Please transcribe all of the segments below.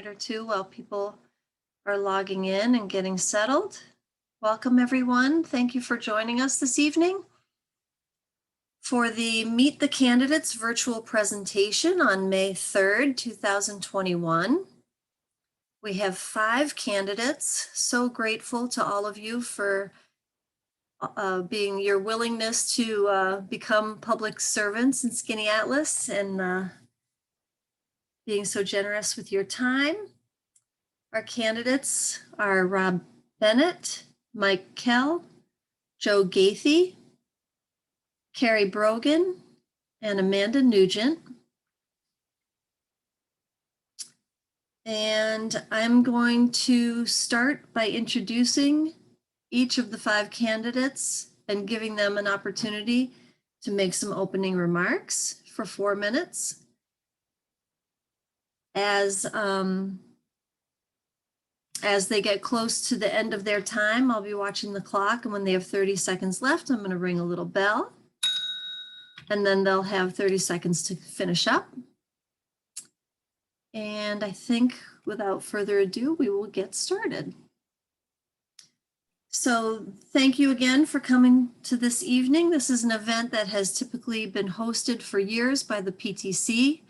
Or two while people are logging in and getting settled. Welcome, everyone. Thank you for joining us this evening for the Meet the Candidates virtual presentation on May 3rd, 2021. We have 5 candidates. So grateful to all of you for being your willingness to become public servants in Skaneateles and being so generous with your time. Our candidates are Rob Bennett, Mike Kell, Joe Goethe, Kerry Brogan, and Amanda Nugent. And I'm going to start by introducing each of the 5 candidates and giving them an opportunity to make some opening remarks for 4 minutes. As they get close to the end of their time, I'll be watching the clock, and when they have 30 seconds left, I'm going to ring a little bell, and then they'll have 30 seconds to finish up. And I think without further ado, we will get started. So thank you again for coming to this evening. This is an event that has typically been hosted for years by the PTC,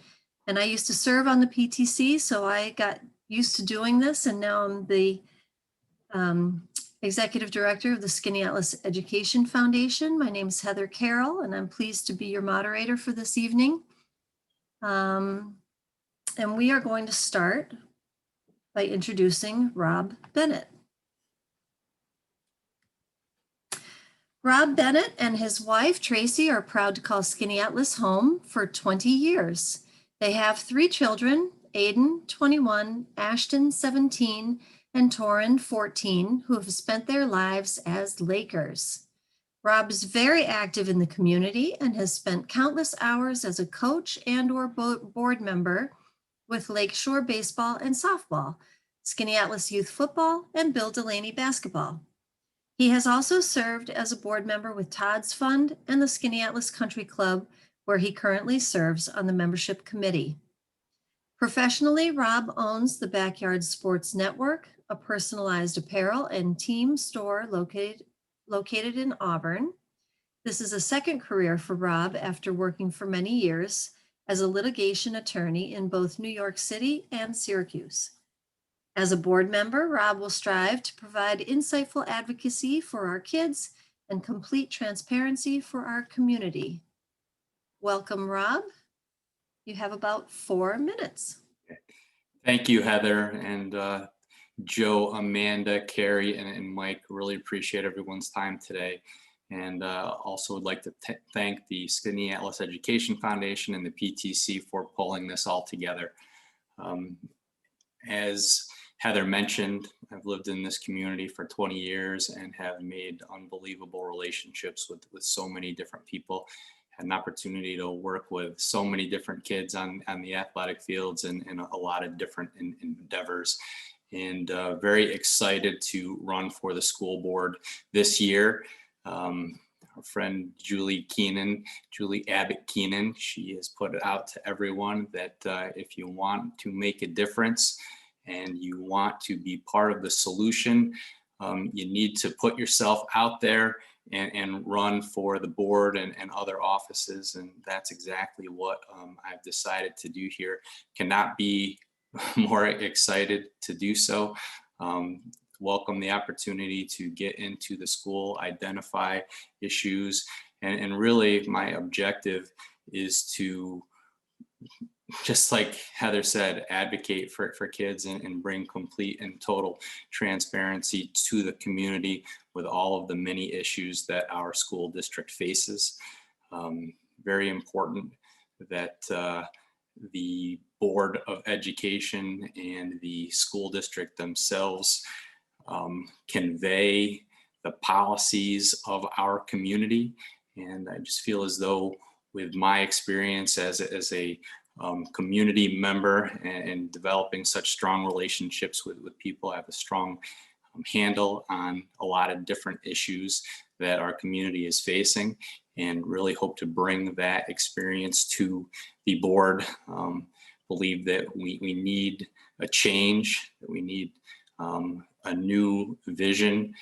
and I used to serve on the PTC, so I got used to doing this, and now I'm the executive director of the Skaneateles Education Foundation. My name is Heather Carroll, and I'm pleased to be your moderator for this evening. And we are going to start by introducing Rob Bennett. Rob Bennett and his wife, Tracy, are proud to call Skaneateles home for 20 years. They have 3 children, Aiden, 21, Ashton, 17, and Torin, 14, who have spent their lives as Lakers. Rob is very active in the community and has spent countless hours as a coach and/or board member with Lakeshore baseball and softball, Skaneateles youth football, and Bill Delaney basketball. He has also served as a board member with Todd's Fund and the Skaneateles Country Club, where he currently serves on the membership committee. Professionally, Rob owns the Backyard Sports Network, a personalized apparel and team store located in Auburn. This is a second career for Rob after working for many years as a litigation attorney in both New York City and Syracuse. As a board member, Rob will strive to provide insightful advocacy for our kids and complete transparency for our community. Welcome, Rob. You have about 4 minutes. Thank you, Heather, and Joe, Amanda, Kerry, and Mike. Really appreciate everyone's time today. And also would like to thank the Skaneateles Education Foundation and the PTC for pulling this all together. As Heather mentioned, I've lived in this community for 20 years and have made unbelievable relationships with so many different people. Had an opportunity to work with so many different kids on the athletic fields and a lot of different endeavors. And very excited to run for the school board this year. Our friend Julie Abbott Keenan, she has put it out to everyone that if you want to make a difference and you want to be part of the solution, you need to put yourself out there and run for the board and other offices. And that's exactly what I've decided to do here. Cannot be more excited to do so. Welcome the opportunity to get into the school, identify issues, and really my objective is to, just like Heather said, advocate for kids and bring complete and total transparency to the community with all of the many issues that our school district faces. Very important that the Board of Education and the school district themselves convey the policies of our community. And I just feel as though with my experience as a community member and developing such strong relationships with people, I have a strong handle on a lot of different issues that our community is facing, and really hope to bring that experience to the board. Believe that we need a change, that we need a new vision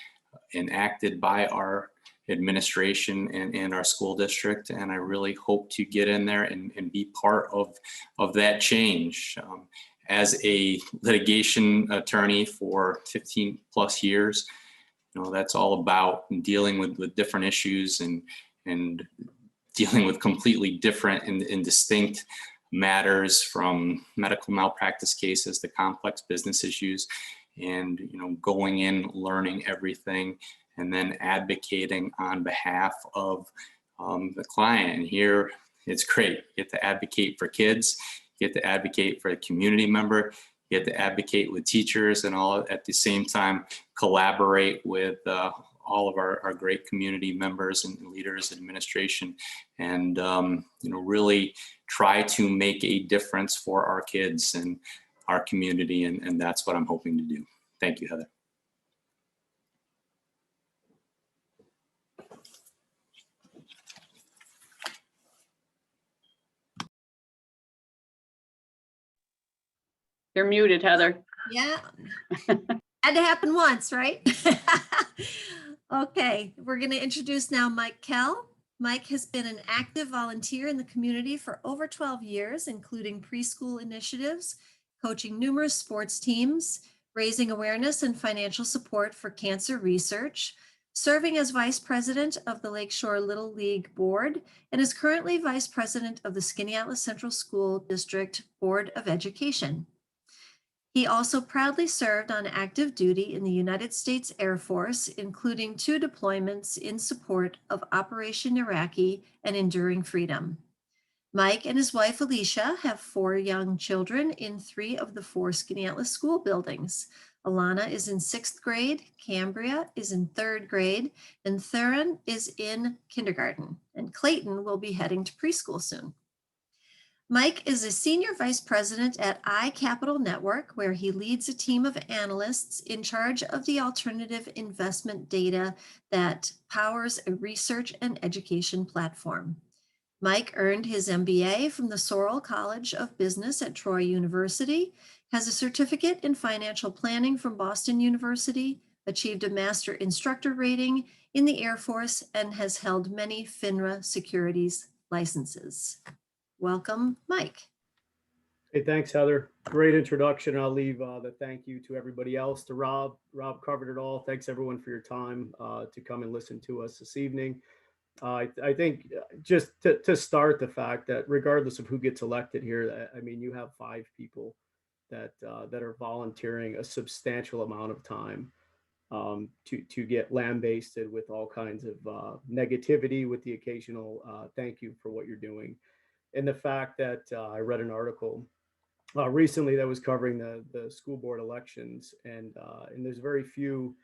enacted by our administration and our school district. And I really hope to get in there and be part of that change. As a litigation attorney for 15 plus years, that's all about dealing with different issues and dealing with completely different and distinct matters, from medical malpractice cases to complex business issues, and going in, learning everything, and then advocating on behalf of the client. And here it's great. You get to advocate for kids, you get to advocate for a community member, you get to advocate with teachers, and all at the same time collaborate with all of our great community members and leaders, administration, and really try to make a difference for our kids and our community, and that's what I'm hoping to do. Thank you, Heather. You're muted, Heather. Yeah. Had to happen once, right? Okay, we're going to introduce now Mike Kell. Mike has been an active volunteer in the community for over 12 years, including preschool initiatives, coaching numerous sports teams, raising awareness and financial support for cancer research, serving as vice president of the Lakeshore Little League Board, and is currently vice president of the Skaneateles Central School District Board of Education. He also proudly served on active duty in the United States Air Force, including 2 deployments in support of Operation Iraqi and Enduring Freedom. Mike and his wife Alicia have 4 young children in 3 of the 4 Skaneateles school buildings. Alana is in 6th grade, Cambria is in 3rd grade, and Theron is in kindergarten, and Clayton will be heading to preschool soon. Mike is a senior vice president at iCapital Network, where he leads a team of analysts in charge of the alternative investment data that powers a research and education platform. Mike earned his MBA from the Sorrell College of Business at Troy University, has a certificate in financial planning from Boston University, achieved a master instructor rating in the Air Force, and has held many FINRA securities licenses. Welcome, Mike. Hey, thanks, Heather. Great introduction. I'll leave the thank you to everybody else, to Rob. Rob covered it all. Thanks, everyone, for your time to come and listen to us this evening. I think just to start, the fact that regardless of who gets elected here, I mean, you have 5 people that are volunteering a substantial amount of time to get lambasted with all kinds of negativity, with the occasional thank you for what you're doing. And the fact that I read an article recently that was covering the school board elections, and there's very few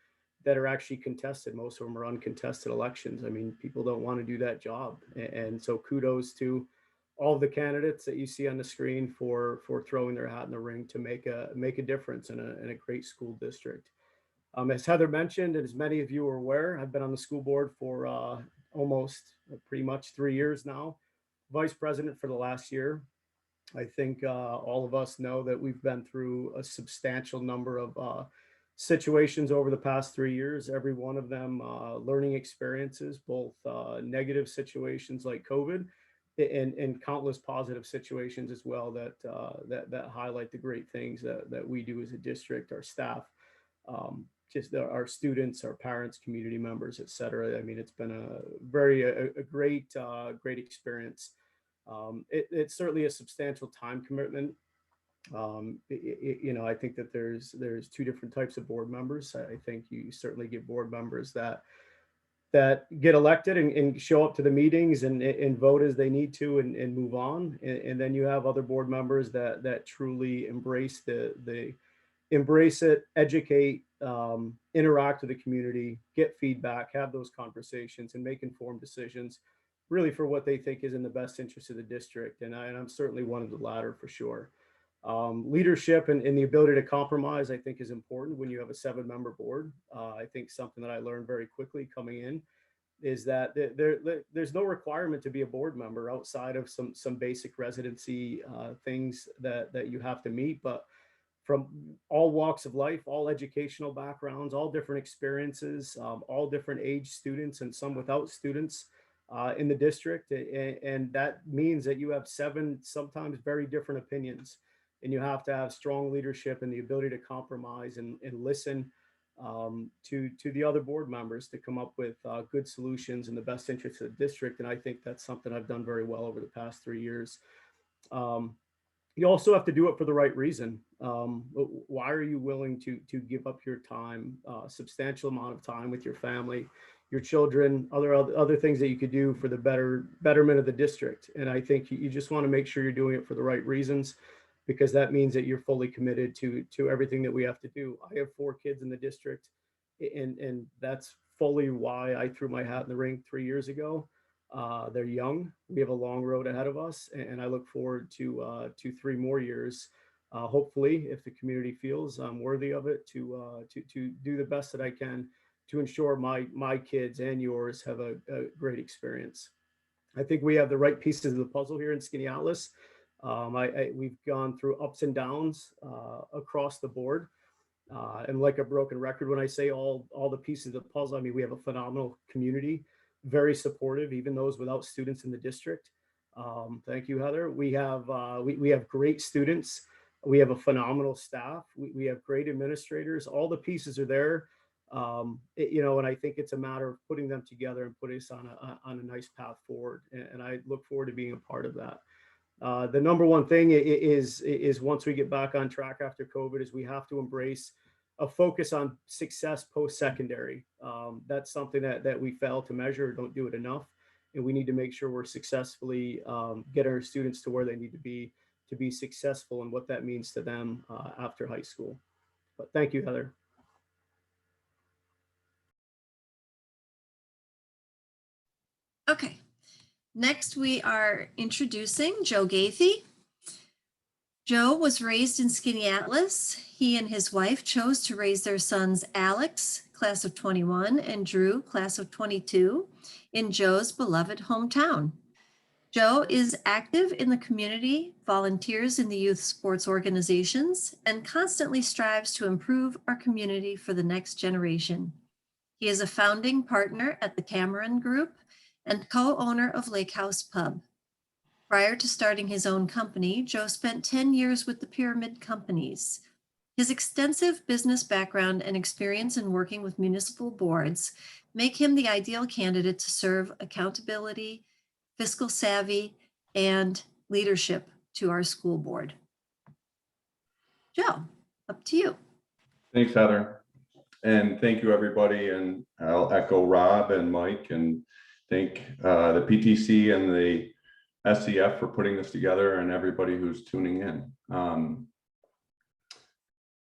that are actually contested. Most of them are uncontested elections. I mean, people don't want to do that job, and so kudos to all of the candidates that you see on the screen for throwing their hat in the ring to make a difference in a great school district. As Heather mentioned, and as many of you are aware, I've been on the school board for almost pretty much 3 years now. Vice president for the last year. I think all of us know that we've been through a substantial number of situations over the past 3 years, every one of them learning experiences, both negative situations like COVID and countless positive situations as well that highlight the great things that we do as a district, our staff, just our students, our parents, community members, et cetera. I mean, it's been a great experience. It's certainly a substantial time commitment. I think that there's 2 different types of board members. I think you certainly get board members that get elected and show up to the meetings and vote as they need to and move on. And then you have other board members that truly embrace embrace it, educate, interact with the community, get feedback, have those conversations, and make informed decisions really for what they think is in the best interest of the district. And I'm certainly one of the latter for sure. Leadership and the ability to compromise, I think, is important when you have a 7-member board. I think something that I learned very quickly coming in is that there's no requirement to be a board member outside of some basic residency things that you have to meet. But from all walks of life, all educational backgrounds, all different experiences, all different age students and some without students in the district. And that means that you have 7 sometimes very different opinions, and you have to have strong leadership and the ability to compromise and listen to the other board members to come up with good solutions in the best interest of the district. And I think that's something I've done very well over the past 3 years. You also have to do it for the right reason. Why are you willing to give up your time, substantial amount of time with your family, your children, other things that you could do for the betterment of the district? And I think you just want to make sure you're doing it for the right reasons, because that means that you're fully committed to everything that we have to do. I have 4 kids in the district, and that's fully why I threw my hat in the ring 3 years ago. They're young. We have a long road ahead of us, and I look forward to 3 more years. Hopefully, if the community feels I'm worthy of it, to do the best that I can to ensure my kids and yours have a great experience. I think we have the right pieces of the puzzle here in Skaneateles. We've gone through ups and downs across the board. And like a broken record, when I say all the pieces of the puzzle, I mean, we have a phenomenal community, very supportive, even those without students in the district. Thank you, Heather. We have great students. We have a phenomenal staff. We have great administrators. All the pieces are there. And I think it's a matter of putting them together and putting us on a nice path forward. And I look forward to being a part of that. The number one thing is once we get back on track after COVID is we have to embrace a focus on success post-secondary. That's something that we fail to measure, don't do it enough. And we need to make sure we're successfully get our students to where they need to be successful and what that means to them after high school. But thank you, Heather. Okay. Next, we are introducing Joe Goethe. Joe was raised in Skaneateles. He and his wife chose to raise their sons Alex, class of 21, and Drew, class of 22, in Joe's beloved hometown. Joe is active in the community, volunteers in the youth sports organizations, and constantly strives to improve our community for the next generation. He is a founding partner at the Cameron Group and co-owner of Lake House Pub. Prior to starting his own company, Joe spent 10 years with the Pyramid Companies. His extensive business background and experience in working with municipal boards make him the ideal candidate to serve accountability, fiscal savvy, and leadership to our school board. Joe, up to you. Thanks, Heather. And thank you, everybody. And I'll echo Rob and Mike and thank the PTC and the SCF for putting this together and everybody who's tuning in.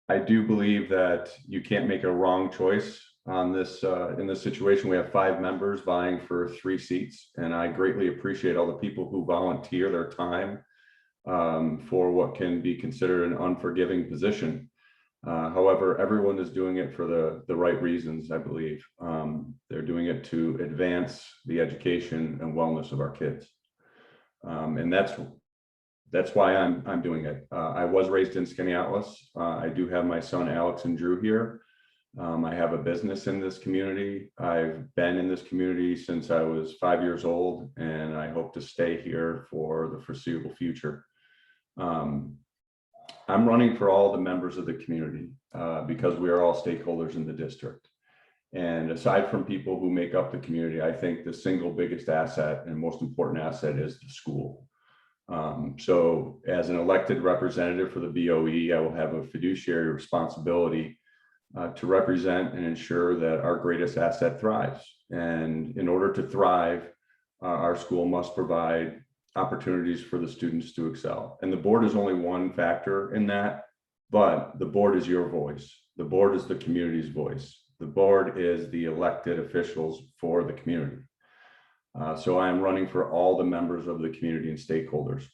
I do believe that you can't make a wrong choice on this in this situation. We have 5 members vying for 3 seats, and I greatly appreciate all the people who volunteer their time for what can be considered an unforgiving position. However, everyone is doing it for the right reasons, I believe. They're doing it to advance the education and wellness of our kids. And that's why I'm doing it. I was raised in Skaneateles. I do have my son Alex and Drew here. I have a business in this community. I've been in this community since I was 5 years old, and I hope to stay here for the foreseeable future. I'm running for all the members of the community because we are all stakeholders in the district. And aside from people who make up the community, I think the single biggest asset and most important asset is the school. So as an elected representative for the BOE, I will have a fiduciary responsibility to represent and ensure that our greatest asset thrives. And in order to thrive, our school must provide opportunities for the students to excel. And the board is only one factor in that, but the board is your voice. The board is the community's voice. The board is the elected officials for the community. So I am running for all the members of the community and stakeholders.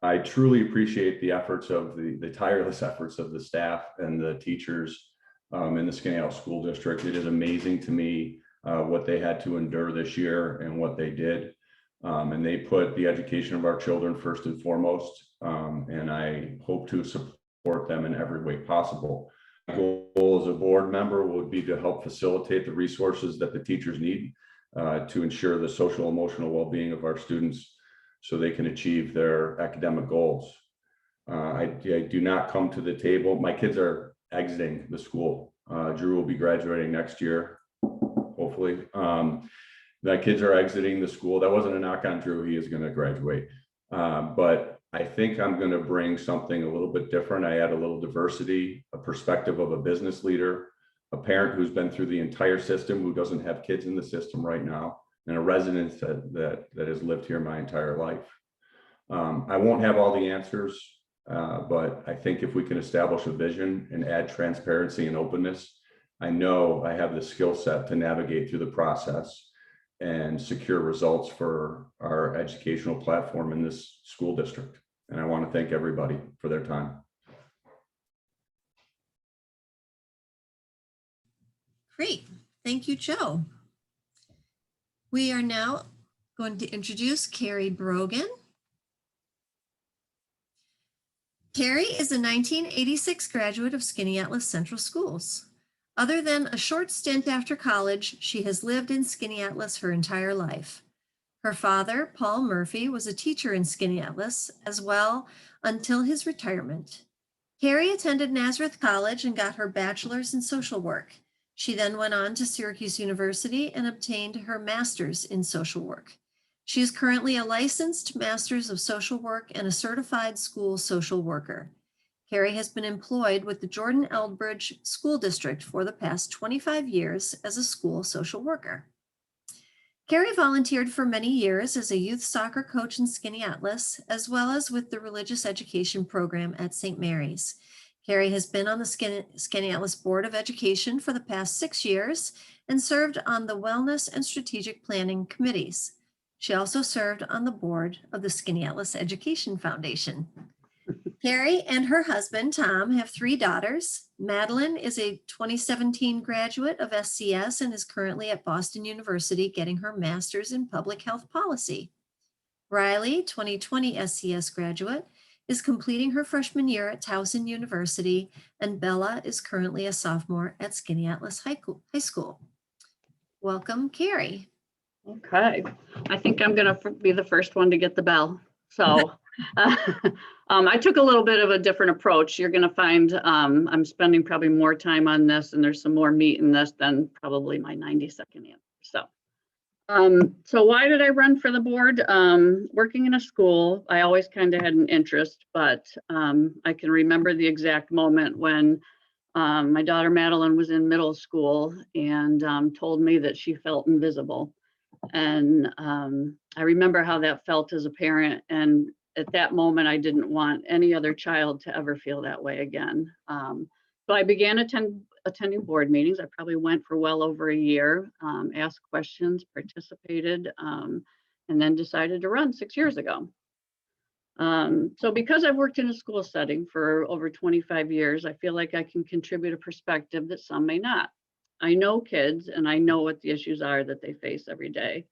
I truly appreciate the efforts of the tireless efforts of the staff and the teachers in the Skaneateles School District. It is amazing to me what they had to endure this year and what they did. And they put the education of our children first and foremost. And I hope to support them in every way possible. My goal as a board member would be to help facilitate the resources that the teachers need to ensure the social emotional well-being of our students so they can achieve their academic goals. I do not come to the table. My kids are exiting the school. Drew will be graduating next year, hopefully. The kids are exiting the school. That wasn't a knock on Drew. He is going to graduate. But I think I'm going to bring something a little bit different. I add a little diversity, a perspective of a business leader, a parent who's been through the entire system, who doesn't have kids in the system right now, and a resident that has lived here my entire life. I won't have all the answers, but I think if we can establish a vision and add transparency and openness, I know I have the skill set to navigate through the process and secure results for our educational platform in this school district. And I want to thank everybody for their time. Great. Thank you, Joe. We are now going to introduce Kerry Brogan. Kerry is a 1986 graduate of Skaneateles Central Schools. Other than a short stint after college, she has lived in Skaneateles her entire life. Her father, Paul Murphy, was a teacher in Skaneateles as well until his retirement. Kerry attended Nazareth College and got her bachelor's in social work. She then went on to Syracuse University and obtained her master's in social work. She is currently a licensed master's of social work and a certified school social worker. Kerry has been employed with the Jordan Eldridge School District for the past 25 years as a school social worker. Kerry volunteered for many years as a youth soccer coach in Skaneateles, as well as with the religious education program at St. Mary's. Kerry has been on the Skaneateles Board of Education for the past 6 years and served on the Wellness and Strategic Planning committees. She also served on the board of the Skaneateles Education Foundation. Kerry and her husband, Tom, have 3 daughters. Madeline is a 2017 graduate of SCS and is currently at Boston University getting her master's in public health policy. Riley, 2020 SCS graduate, is completing her freshman year at Towson University, and Bella is currently a sophomore at Skaneateles High School. Welcome, Kerry. Okay, I think I'm going to be the first one to get the bell. So I took a little bit of a different approach. You're going to find I'm spending probably more time on this, and there's some more meat in this than probably my 90-second answer. So why did I run for the board? Working in a school, I always kind of had an interest, but I can remember the exact moment when my daughter Madeline was in middle school and told me that she felt invisible. And I remember how that felt as a parent. And at that moment, I didn't want any other child to ever feel that way again. So I began attending board meetings. I probably went for well over a year, asked questions, participated, and then decided to run 6 years ago. So because I've worked in a school setting for over 25 years, I feel like I can contribute a perspective that some may not. I know kids and I know what the issues are that they face every day.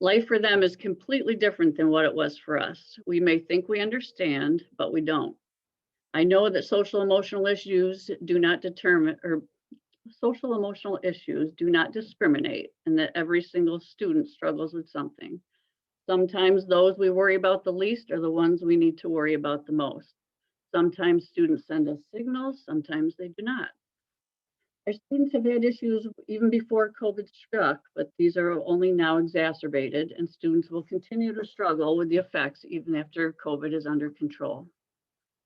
Life for them is completely different than what it was for us. We may think we understand, but we don't. I know that social emotional issues do not discriminate, and that every single student struggles with something. Sometimes those we worry about the least are the ones we need to worry about the most. Sometimes students send us signals, sometimes they do not. Our students have had issues even before COVID struck, but these are only now exacerbated, and students will continue to struggle with the effects even after COVID is under control.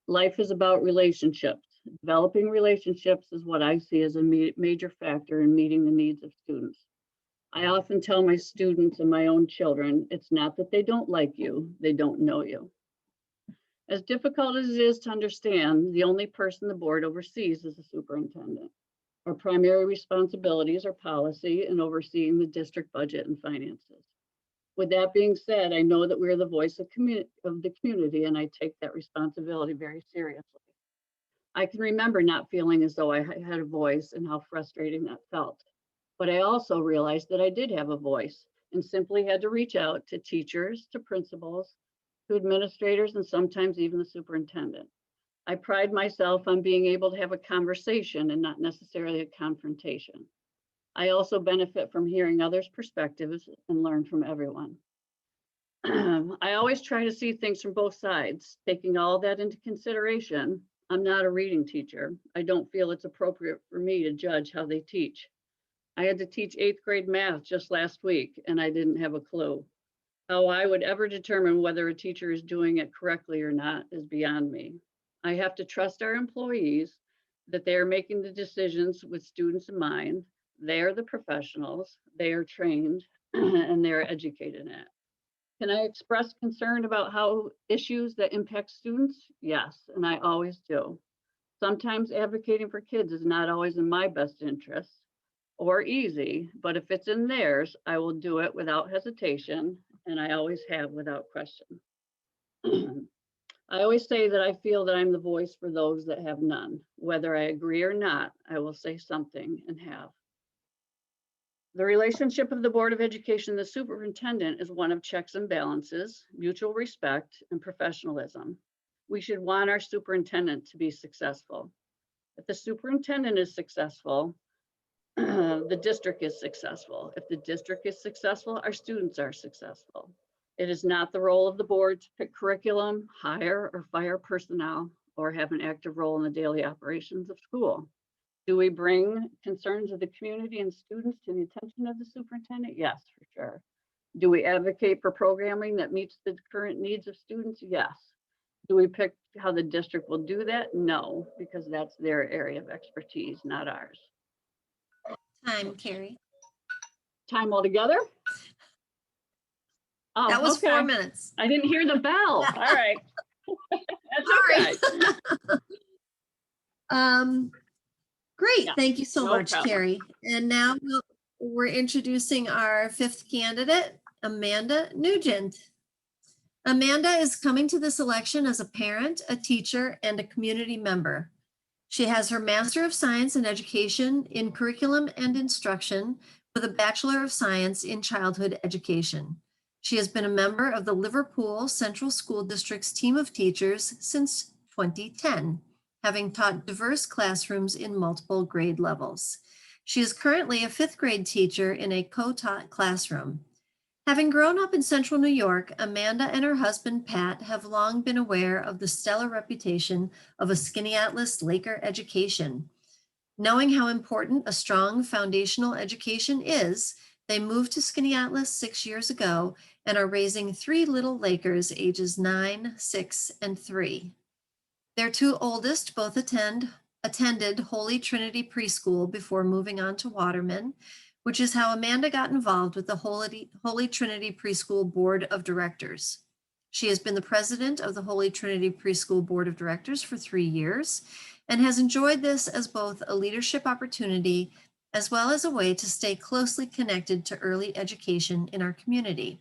Life is about relationships. Developing relationships is what I see as a major factor in meeting the needs of students. I often tell my students and my own children, it's not that they don't like you, they don't know you. As difficult as it is to understand, the only person the board oversees is the superintendent. Our primary responsibilities are policy and overseeing the district budget and finances. With that being said, I know that we're the voice of the community, and I take that responsibility very seriously. I can remember not feeling as though I had a voice and how frustrating that felt. But I also realized that I did have a voice and simply had to reach out to teachers, to principals, to administrators, and sometimes even the superintendent. I pride myself on being able to have a conversation and not necessarily a confrontation. I also benefit from hearing others' perspectives and learn from everyone. I always try to see things from both sides, taking all that into consideration. I'm not a reading teacher. I don't feel it's appropriate for me to judge how they teach. I had to teach 8th grade math just last week, and I didn't have a clue. How I would ever determine whether a teacher is doing it correctly or not is beyond me. I have to trust our employees that they are making the decisions with students in mind. They are the professionals, they are trained, and they're educated in it. Can I express concern about how issues that impact students? Yes, and I always do. Sometimes advocating for kids is not always in my best interest or easy, but if it's in theirs, I will do it without hesitation, and I always have without question. I always say that I feel that I'm the voice for those that have none. Whether I agree or not, I will say something and have. The relationship of the Board of Education and the superintendent is one of checks and balances, mutual respect, and professionalism. We should want our superintendent to be successful. If the superintendent is successful, the district is successful. If the district is successful, our students are successful. It is not the role of the board to pick curriculum, hire or fire personnel, or have an active role in the daily operations of school. Do we bring concerns of the community and students to the attention of the superintendent? Yes, for sure. Do we advocate for programming that meets the current needs of students? Yes. Do we pick how the district will do that? No, because that's their area of expertise, not ours. Time, Kerry. Time altogether? Oh, That was okay. 4 minutes. I didn't hear the bell. All right. That's okay. Great. Yeah, Thank you so no much, problem. Kerry. And now we're introducing our 5th candidate, Amanda Nugent. Amanda is coming to this election as a parent, a teacher, and a community member. She has her Master of Science in Education in Curriculum and Instruction with a Bachelor of Science in Childhood Education. She has been a member of the Liverpool Central School District's team of teachers since 2010, having taught diverse classrooms in multiple grade levels. She is currently a 5th grade teacher in a co-taught classroom. Having grown up in Central New York, Amanda and her husband, Pat, have long been aware of the stellar reputation of a Skaneateles Laker education. Knowing how important a strong foundational education is, they moved to Skaneateles 6 years ago and are raising 3 little Lakers ages 9, 6, and 3. Their 2 oldest both attended Holy Trinity Preschool before moving on to Waterman, which is how Amanda got involved with the Holy Trinity Preschool Board of Directors. She has been the president of the Holy Trinity Preschool Board of Directors for 3 years and has enjoyed this as both a leadership opportunity as well as a way to stay closely connected to early education in our community.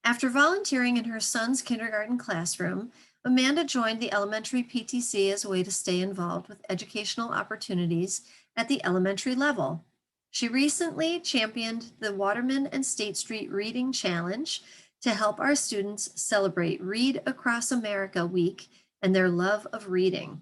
After volunteering in her son's kindergarten classroom, Amanda joined the elementary PTC as a way to stay involved with educational opportunities at the elementary level. She recently championed the Waterman and State Street Reading Challenge to help our students celebrate Read Across America Week and their love of reading.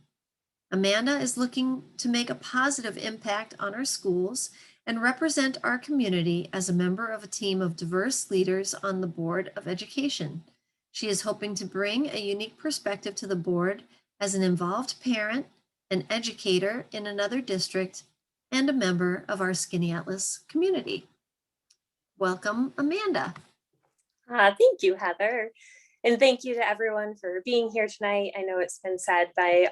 Amanda is looking to make a positive impact on our schools and represent our community as a member of a team of diverse leaders on the Board of Education. She is hoping to bring a unique perspective to the board as an involved parent, an educator in another district, and a member of our Skaneateles community. Welcome, Amanda. Thank you, Heather. And thank you to everyone for being here tonight. I know it's been said by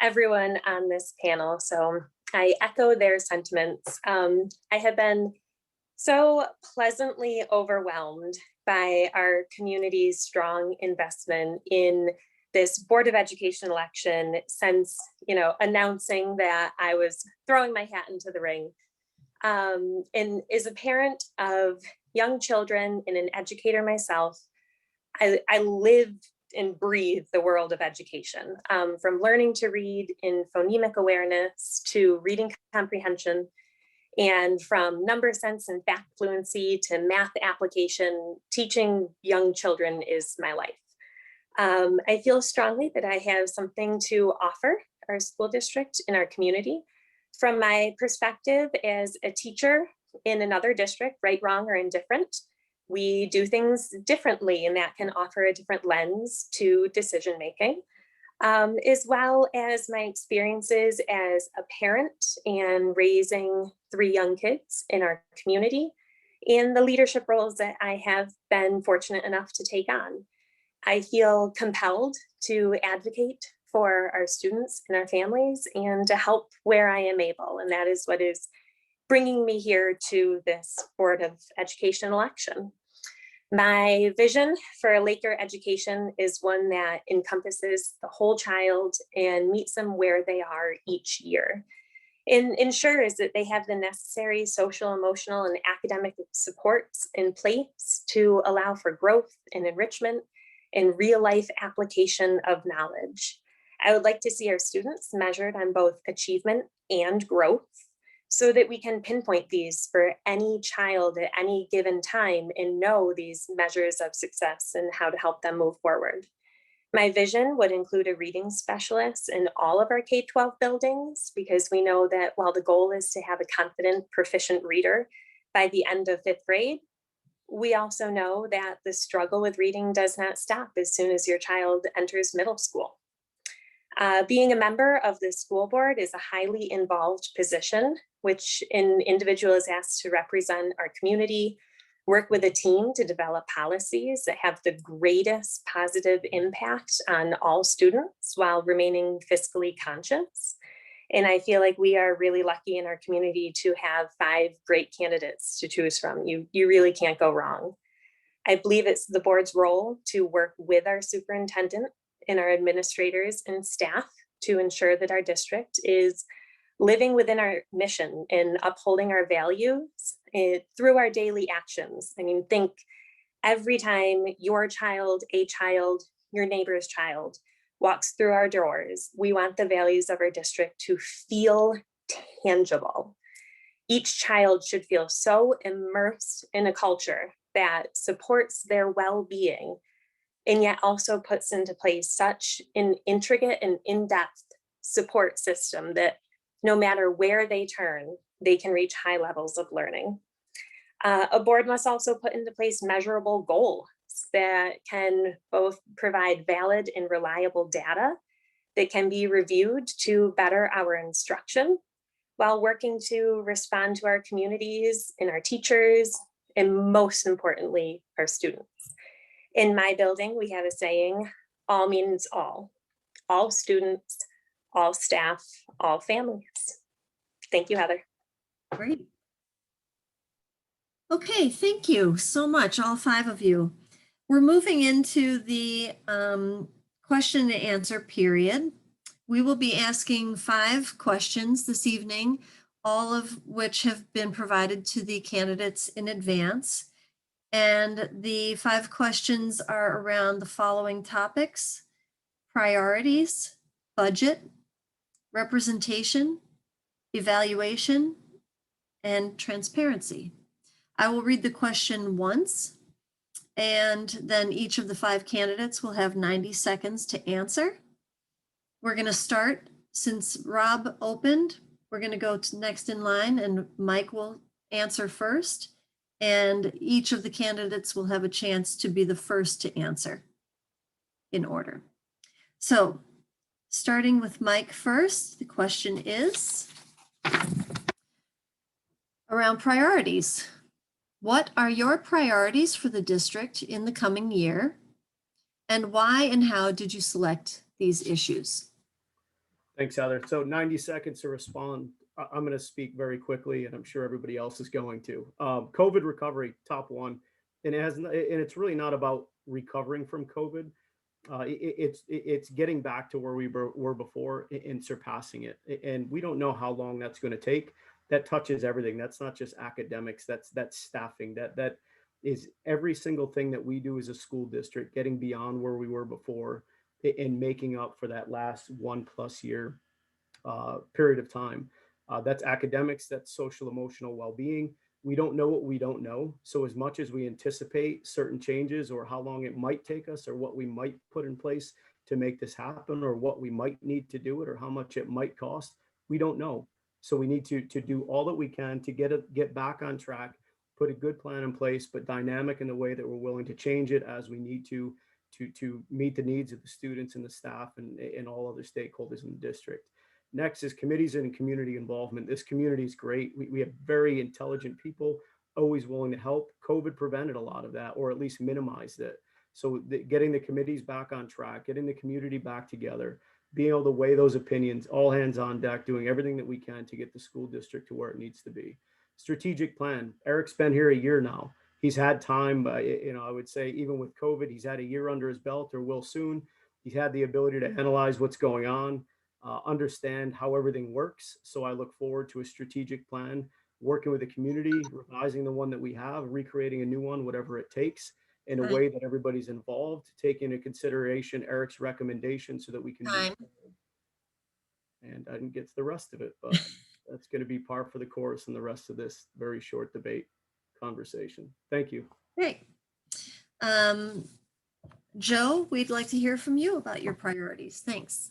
everyone on this panel, so I echo their sentiments. I have been so pleasantly overwhelmed by our community's strong investment in this Board of Education election since, announcing that I was throwing my hat into the ring. And as a parent of young children and an educator myself, I live and breathe the world of education, from learning to read in phonemic awareness to reading comprehension, and from number sense and fact fluency to math application. Teaching young children is my life. I feel strongly that I have something to offer our school district in our community. From my perspective as a teacher in another district, right, wrong, or indifferent, we do things differently, and that can offer a different lens to decision making, as well as my experiences as a parent and raising 3 young kids in our community, and the leadership roles that I have been fortunate enough to take on. I feel compelled to advocate for our students and our families and to help where I am able. And that is what is bringing me here to this Board of Education election. My vision for Laker education is one that encompasses the whole child and meets them where they are each year, and ensures that they have the necessary social, emotional, and academic supports in place to allow for growth and enrichment and real life application of knowledge. I would like to see our students measured on both achievement and growth, so that we can pinpoint these for any child at any given time and know these measures of success and how to help them move forward. My vision would include a reading specialist in all of our K-12 buildings, because we know that while the goal is to have a confident, proficient reader by the end of 5th grade, we also know that the struggle with reading does not stop as soon as your child enters middle school. Being a member of the school board is a highly involved position, which an individual is asked to represent our community, work with a team to develop policies that have the greatest positive impact on all students while remaining fiscally conscious. And I feel like we are really lucky in our community to have 5 great candidates to choose from. You really can't go wrong. I believe it's the board's role to work with our superintendent and our administrators and staff to ensure that our district is living within our mission and upholding our values through our daily actions. I mean, think every time your child, a child, your neighbor's child walks through our doors, we want the values of our district to feel tangible. Each child should feel so immersed in a culture that supports their well-being, and yet also puts into place such an intricate and in-depth support system that no matter where they turn, they can reach high levels of learning. A board must also put into place measurable goals that can both provide valid and reliable data that can be reviewed to better our instruction, while working to respond to our communities and our teachers, and most importantly, our students. In my building, we have a saying, all means all students, all staff, all families. Thank you, Heather. Great. Okay, thank you so much, all 5 of you. We're moving into the question and answer period. We will be asking 5 questions this evening, all of which have been provided to the candidates in advance. And the 5 questions are around the following topics: priorities, budget, representation, evaluation, and transparency. I will read the question once, and then each of the 5 candidates will have 90 seconds to answer. We're going to start, since Rob opened, we're going to go to next in line, and Mike will answer first, and each of the candidates will have a chance to be the first to answer in order. So, starting with Mike first, the question is around priorities. What are your priorities for the district in the coming year? And why and how did you select these issues? Thanks, Heather. So 90 seconds to respond. I'm going to speak very quickly, and I'm sure everybody else is going to. COVID recovery, top one. And it's really not about recovering from COVID. It's getting back to where we were before and surpassing it. And we don't know how long that's going to take. That touches everything. That's not just academics. That's staffing. That is every single thing that we do as a school district, getting beyond where we were before and making up for that last 1+ year period of time. That's academics. That's social emotional well-being. We don't know what we don't know. So as much as we anticipate certain changes or how long it might take us or what we might put in place to make this happen or what we might need to do it or how much it might cost, we don't know. So we need to do all that we can to get back on track, put a good plan in place, but dynamic in the way that we're willing to change it as we need to meet the needs of the students and the staff and all other stakeholders in the district. Next is committees and community involvement. This community is great. We have very intelligent people, always willing to help. COVID prevented a lot of that, or at least minimized it. So getting the committees back on track, getting the community back together, being able to weigh those opinions, all hands on deck, doing everything that we can to get the school district to where it needs to be. Strategic plan. Eric's been here a year now. He's had time, I would say even with COVID, he's had a year under his belt or will soon. He's had the ability to analyze what's going on, understand how everything works. So I look forward to a strategic plan, working with the community, revising the one that we have, recreating a new one, whatever it takes, in a way that everybody's involved, taking into consideration Eric's recommendation so that we can move forward. And I didn't get to the rest of it, but that's going to be par for the course in the rest of this very short debate conversation. Thank you. Great. Joe, we'd like to hear from you about your priorities. Thanks.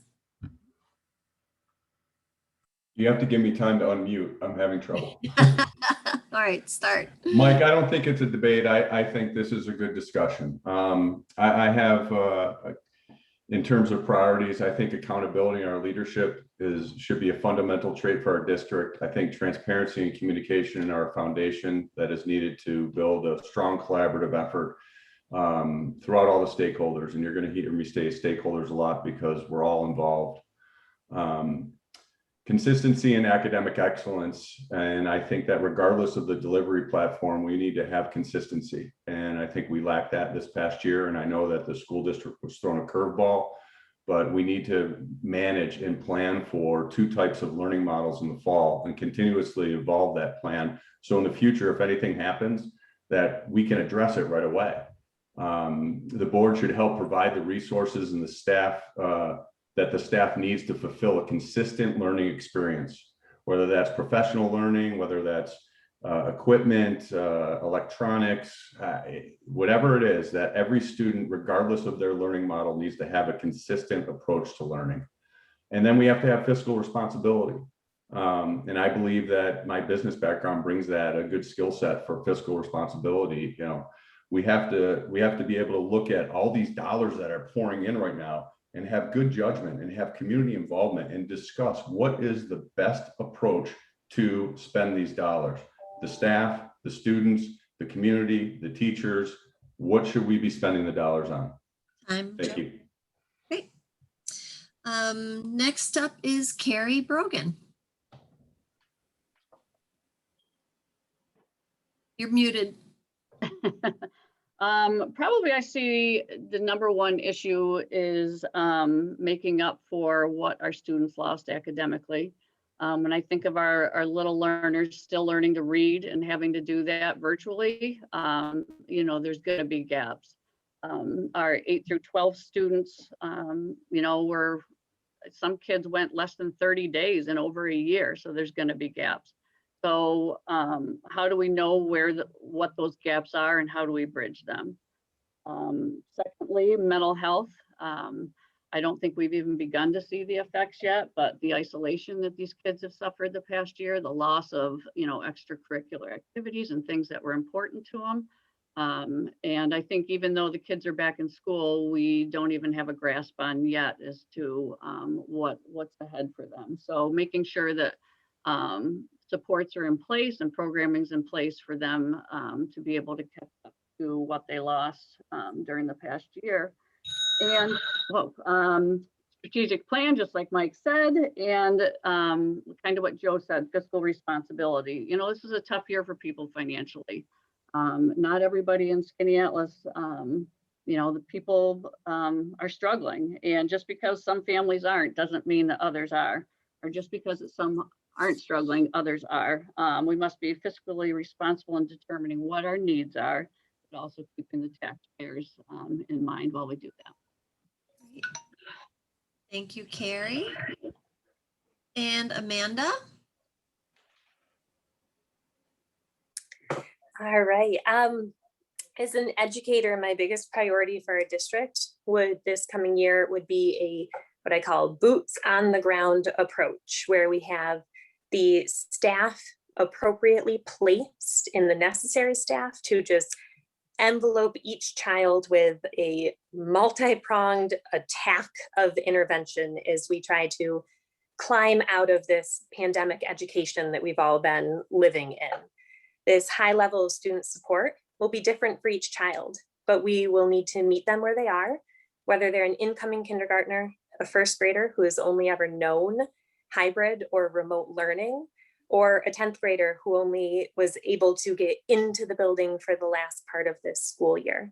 You have to give me time to unmute. I'm having trouble. All right, start. Mike, I don't think it's a debate. I think this is a good discussion. I have, in terms of priorities, I think accountability in our leadership should be a fundamental trait for our district. I think transparency and communication in our foundation that is needed to build a strong collaborative effort throughout all the stakeholders. And you're going to hear me say stakeholders a lot because we're all involved. Consistency and academic excellence. And I think that regardless of the delivery platform, we need to have consistency. And I think we lacked that this past year. And I know that the school district was thrown a curveball, but we need to manage and plan for 2 types of learning models in the fall and continuously evolve that plan. So in the future, if anything happens, that we can address it right away. The board should help provide the resources and the staff that the staff needs to fulfill a consistent learning experience, whether that's professional learning, whether that's equipment, electronics, whatever it is, that every student, regardless of their learning model, needs to have a consistent approach to learning. And then we have to have fiscal responsibility. And I believe that my business background brings that a good skill set for fiscal responsibility. We have to be able to look at all these dollars that are pouring in right now and have good judgment and have community involvement and discuss what is the best approach to spend these dollars. The staff, the students, the community, the teachers, what should we be spending the dollars on? Thank you. Great. Next up is Kerry Brogan. You're muted. Probably I see the number one issue is making up for what our students lost academically. When I think of our little learners still learning to read and having to do that virtually, there's going to be gaps. Our 8 through 12 students, some kids went less than 30 days in over a year, so there's going to be gaps. So how do we know what those gaps are and how do we bridge them? Secondly, mental health. I don't think we've even begun to see the effects yet, but the isolation that these kids have suffered the past year, the loss of, extracurricular activities and things that were important to them. And I think even though the kids are back in school, we don't even have a grasp on yet as to what's ahead for them. So making sure that supports are in place and programming's in place for them to be able to catch up to what they lost during the past year. And strategic plan, just like Mike said, and kind of what Joe said, fiscal responsibility. This is a tough year for people financially. Not everybody in Skaneateles, the people are struggling. And just because some families aren't, doesn't mean that others are. Or just because some aren't struggling, others are. We must be fiscally responsible in determining what our needs are, but also keeping the taxpayers in mind while we do that. Thank you, Kerry. And Amanda? All right. As an educator, my biggest priority for our district would this coming year would be what I call boots on the ground approach, where we have the staff appropriately placed in the necessary staff to just envelope each child with a multi-pronged attack of intervention as we try to climb out of this pandemic education that we've all been living in. This high level of student support will be different for each child, but we will need to meet them where they are, whether they're an incoming kindergartner, a first grader who has only ever known hybrid or remote learning, or a 10th grader who only was able to get into the building for the last part of this school year.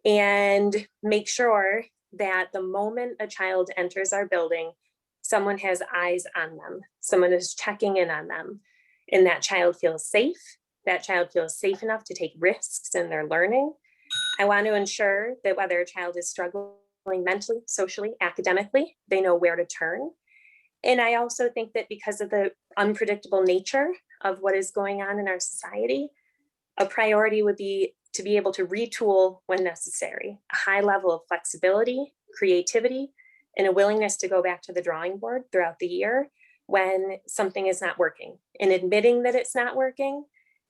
And make sure that the moment a child enters our building, someone has eyes on them, someone is checking in on them, and that child feels safe. That child feels safe enough to take risks in their learning. I want to ensure that whether a child is struggling mentally, socially, academically, they know where to turn. And I also think that because of the unpredictable nature of what is going on in our society, a priority would be to be able to retool when necessary, a high level of flexibility, creativity, and a willingness to go back to the drawing board throughout the year when something is not working, and admitting that it's not working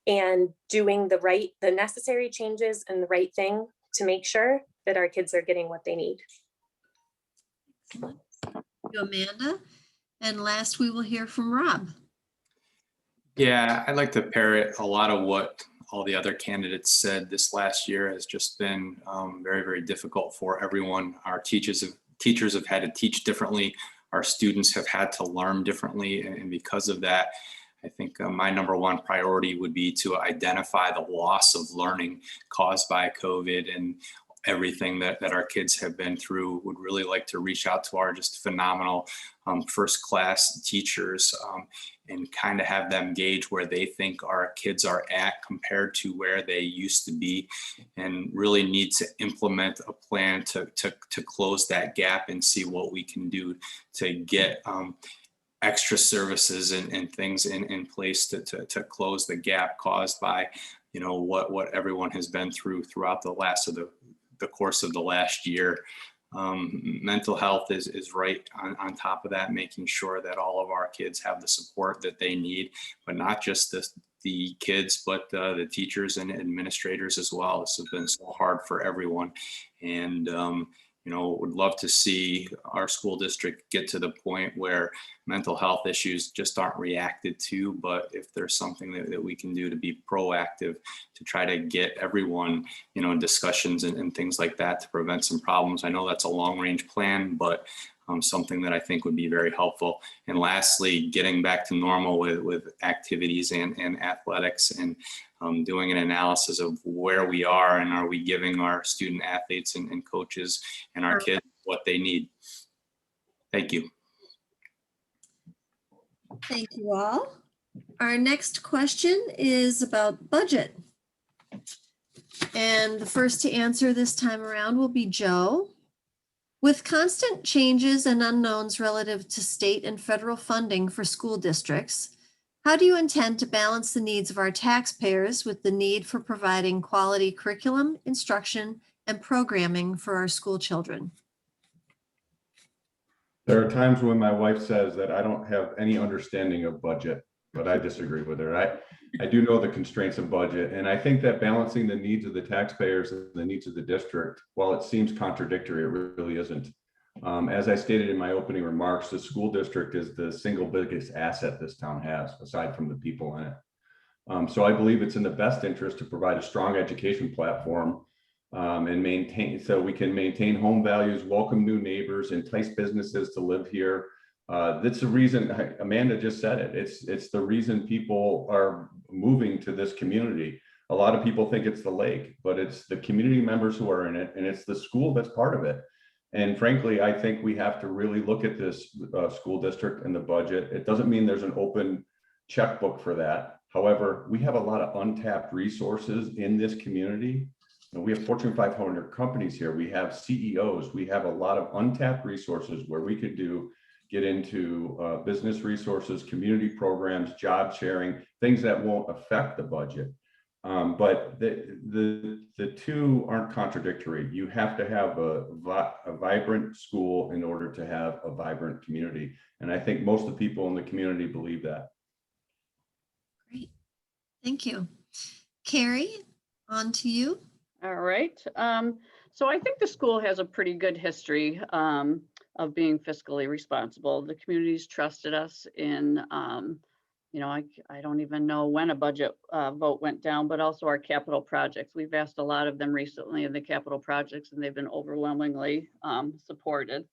and doing the necessary changes and the right thing to make sure that our kids are getting what they need. Excellent. Thank you, Amanda. And last, we will hear from Rob. Yeah, I'd like to parrot a lot of what all the other candidates said. This last year has just been very, very difficult for everyone. Our teachers have had to teach differently. Our students have had to learn differently. And because of that, I think my number one priority would be to identify the loss of learning caused by COVID and everything that our kids have been through. Would really like to reach out to our just phenomenal first class teachers and kind of have them gauge where they think our kids are at compared to where they used to be, and really need to implement a plan to close that gap and see what we can do to get extra services and things in place to close the gap caused by, you know, what everyone has been throughout the course of the last year. Mental health is right on top of that, making sure that all of our kids have the support that they need, but not just the kids, but the teachers and administrators as well. This has been so hard for everyone. And you know, would love to see our school district get to the point where mental health issues just aren't reacted to, but if there's something that we can do to be proactive to try to get everyone, you know, in discussions and things like that to prevent some problems. I know that's a long range plan, but something that I think would be very helpful. And lastly, getting back to normal with activities and athletics, and doing an analysis of where we are and are we giving our student athletes and coaches and our kids what they need. Thank you. Thank you all. Our next question is about budget. And the first to answer this time around will be Joe. With constant changes and unknowns relative to state and federal funding for school districts, how do you intend to balance the needs of our taxpayers with the need for providing quality curriculum, instruction, and programming for our school children? There are times when my wife says that I don't have any understanding of budget, but I disagree with her. I do know the constraints of budget, and I think that balancing the needs of the taxpayers and the needs of the district, while it seems contradictory, it really isn't. As I stated in my opening remarks, the school district is the single biggest asset this town has, aside from the people in it. So I believe it's in the best interest to provide a strong education platform and so we can maintain home values, welcome new neighbors, entice businesses to live here. That's the reason, Amanda just said it, it's the reason people are moving to this community. A lot of people think it's the lake, but it's the community members who are in it, and it's the school that's part of it. And frankly, I think we have to really look at this school district and the budget. It doesn't mean there's an open checkbook for that. However, we have a lot of untapped resources in this community. We have Fortune 500 companies here. We have CEOs. We have a lot of untapped resources where we could get into business resources, community programs, job sharing, things that won't affect the budget. But the two aren't contradictory. You have to have a vibrant school in order to have a vibrant community. And I think most of the people in the community believe that. Great. Thank you. Carrie, on to you. All right. So I think the school has a pretty good history of being fiscally responsible. The community's trusted us in, I don't even know when a budget vote went down, but also our capital projects. We've asked a lot of them recently in the capital projects, and they've been overwhelmingly supported.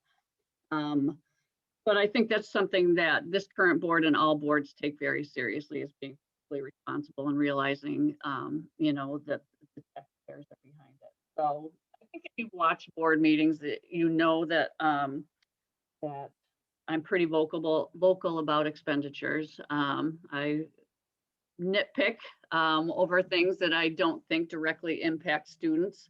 But I think that's something that this current board and all boards take very seriously, is being fiscally responsible and realizing, that the taxpayers are behind it. So I think if you watch board meetings, that that I'm pretty vocal about expenditures. I nitpick over things that I don't think directly impact students.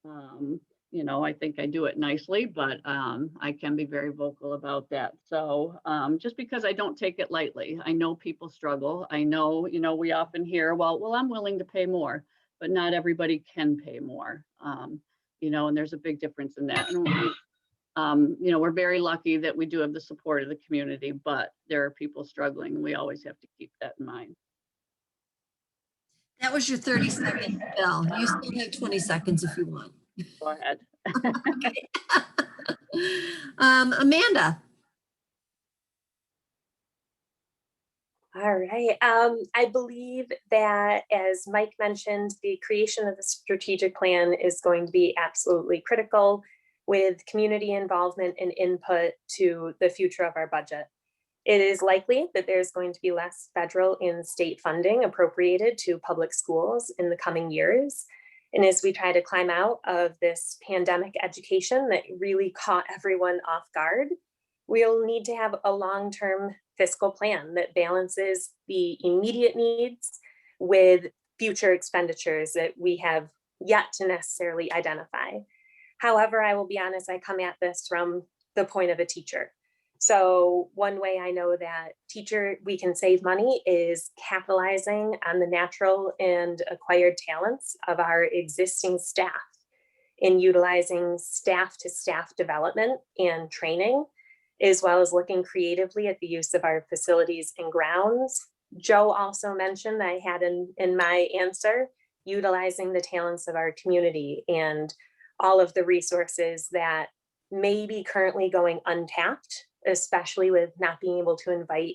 I think I do it nicely, but I can be very vocal about that. So just because I don't take it lightly, I know people struggle. I know, we often hear, well, I'm willing to pay more, but not everybody can pay more. And there's a big difference in that. And we're very lucky that we do have the support of the community, but there are people struggling, and we always have to keep that in mind. That was your 30-second bell. You still have 20 seconds if you want. Go ahead. Okay. Amanda. All right. I believe that, as Mike mentioned, the creation of the strategic plan is going to be absolutely critical, with community involvement and input to the future of our budget. It is likely that there's going to be less federal and state funding appropriated to public schools in the coming years. And as we try to climb out of this pandemic education that really caught everyone off guard, we'll need to have a long-term fiscal plan that balances the immediate needs with future expenditures that we have yet to necessarily identify. However, I will be honest, I come at this from the point of a teacher. So one way I know that we can save money is capitalizing on the natural and acquired talents of our existing staff, in utilizing staff to staff development and training, as well as looking creatively at the use of our facilities and grounds. Joe also mentioned, I had in my answer, utilizing the talents of our community and all of the resources that may be currently going untapped, especially with not being able to invite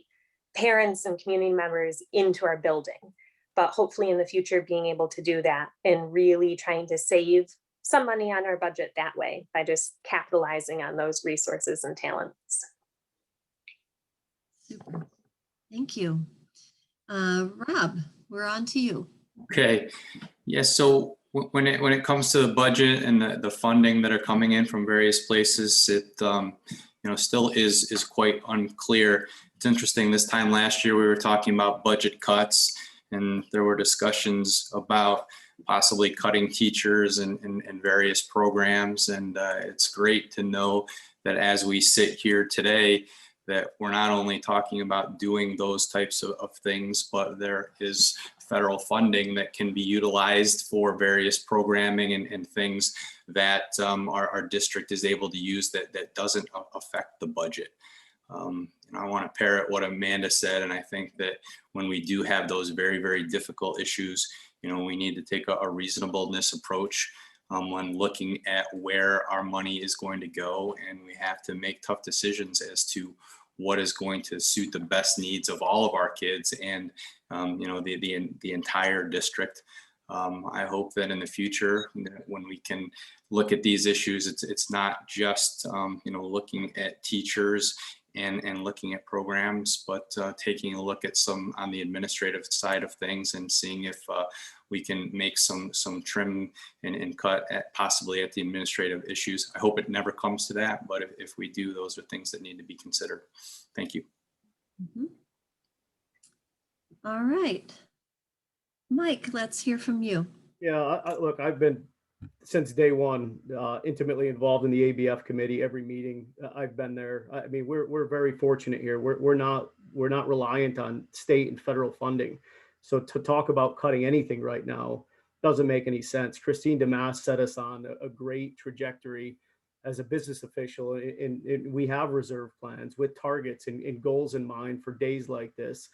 parents and community members into our building. But hopefully in the future, being able to do that and really trying to save some money on our budget that way by just capitalizing on those resources and talents. Super. Thank you. Rob, we're on to you. Okay. Yes. So when it comes to the budget and the funding that are coming in from various places, it still is quite unclear. It's interesting. This time last year we were talking about budget cuts, and there were discussions about possibly cutting teachers and various programs. And it's great to know that as we sit here today, that we're not only talking about doing those types of things, but there is federal funding that can be utilized for various programming and things that our district is able to use that doesn't affect the budget. I want to parrot what Amanda said, and I think that when we do have those very, very difficult issues, we need to take a reasonableness approach when looking at where our money is going to go, and we have to make tough decisions as to what is going to suit the best needs of all of our kids and the entire district. I hope that in the future, when we can look at these issues, it's not just looking at teachers and looking at programs, but taking a look at some on the administrative side of things and seeing if we can make some trim and cut possibly at the administrative issues. I hope it never comes to that, but if we do, those are things that need to be considered. Thank you. Mm-hmm. All right. Mike, let's hear from you. Yeah, look, I've been since day one intimately involved in the ABF committee. Every meeting I've been there. I mean, we're very fortunate here. We're not reliant on state and federal funding. So to talk about cutting anything right now doesn't make any sense. Christine DeMass set us on a great trajectory as a business official, and we have reserve plans with targets and goals in mind for days like this.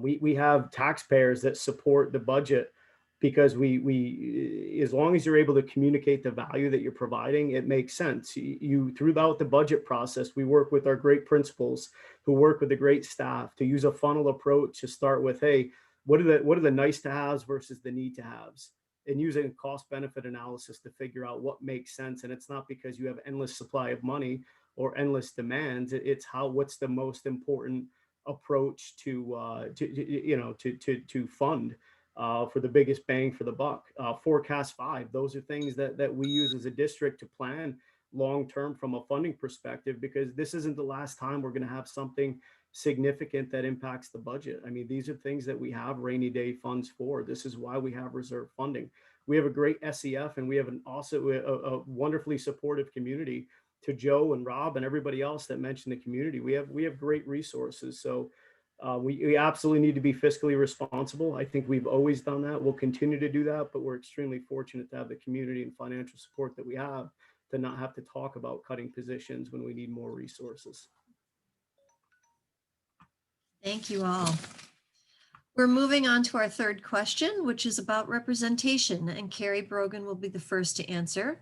We have taxpayers that support the budget because we as long as you're able to communicate the value that you're providing, it makes sense. You throughout the budget process, we work with our great principals who work with the great staff to use a funnel approach to start with, hey, what are the nice to haves versus the need to haves, and using a cost benefit analysis to figure out what makes sense. And it's not because you have endless supply of money or endless demands. It's what's the most important approach to fund for the biggest bang for the buck. Forecast 5, those are things that we use as a district to plan long-term from a funding perspective, because this isn't the last time we're going to have something significant that impacts the budget. I mean, these are things that we have rainy day funds for. This is why we have reserve funding. We have a great SEF, and we have a wonderfully supportive community. To Joe and Rob and everybody else that mentioned the community, we have great resources. So we absolutely need to be fiscally responsible. I think we've always done that. We'll continue to do that, but we're extremely fortunate to have the community and financial support that we have to not have to talk about cutting positions when we need more resources. Thank you all. We're moving on to our third question, which is about representation, and Kerry Brogan will be the first to answer.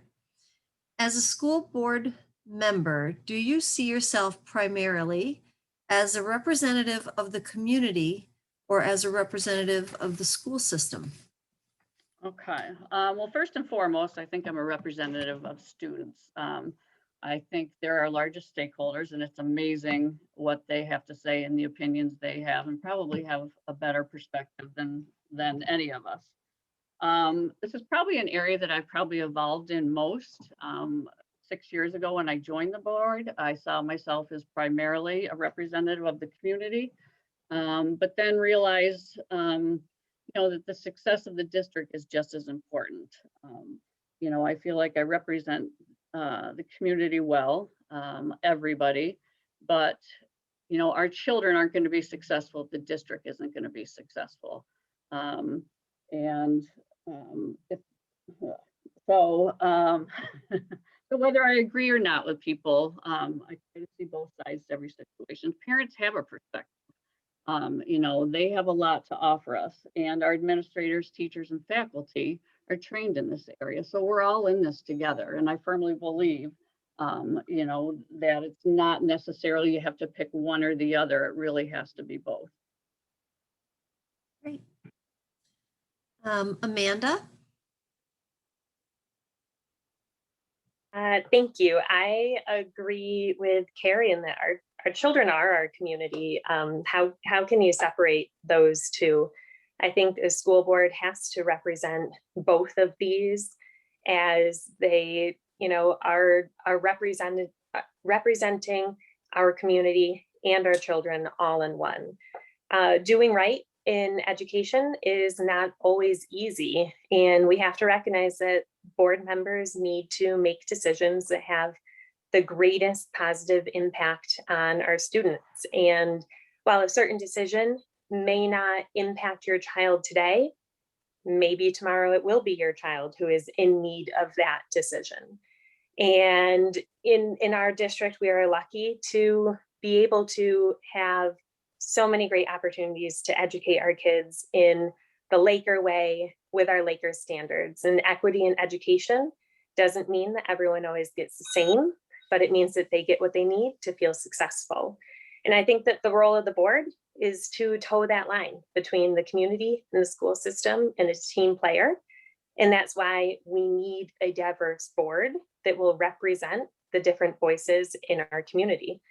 As a school board member, do you see yourself primarily as a representative of the community or as a representative of the school system? Okay. Well, first and foremost, I think I'm a representative of students. I think they're our largest stakeholders, and it's amazing what they have to say and the opinions they have, and probably have a better perspective than any of us. This is probably an area that I've probably evolved in most. 6 years ago when I joined the board, I saw myself as primarily a representative of the community, but then realized that the success of the district is just as important. I feel like I represent the community well, everybody, but our children aren't going to be successful if the district isn't going to be successful. So whether I agree or not with people, I try to see both sides to every situation. Parents have a perspective. They have a lot to offer us, and our administrators, teachers, and faculty are trained in this area. So we're all in this together. And I firmly believe, that it's not necessarily you have to pick one or the other. It really has to be both. Great. Amanda? Thank you. I agree with Kerry in that our children are our community. How can you separate those two? I think the school board has to represent both of these, as they, are representing our community and our children all in one. Doing right in education is not always easy, and we have to recognize that board members need to make decisions that have the greatest positive impact on our students. And while a certain decision may not impact your child today, maybe tomorrow it will be your child who is in need of that decision. And in our district, we are lucky to be able to have so many great opportunities to educate our kids in the Laker way with our Laker standards. And equity in education doesn't mean that everyone always gets the same, but it means that they get what they need to feel successful. And I think that the role of the board is to toe that line between the community and the school system and a team player. And that's why we need a diverse board that will represent the different voices in our community.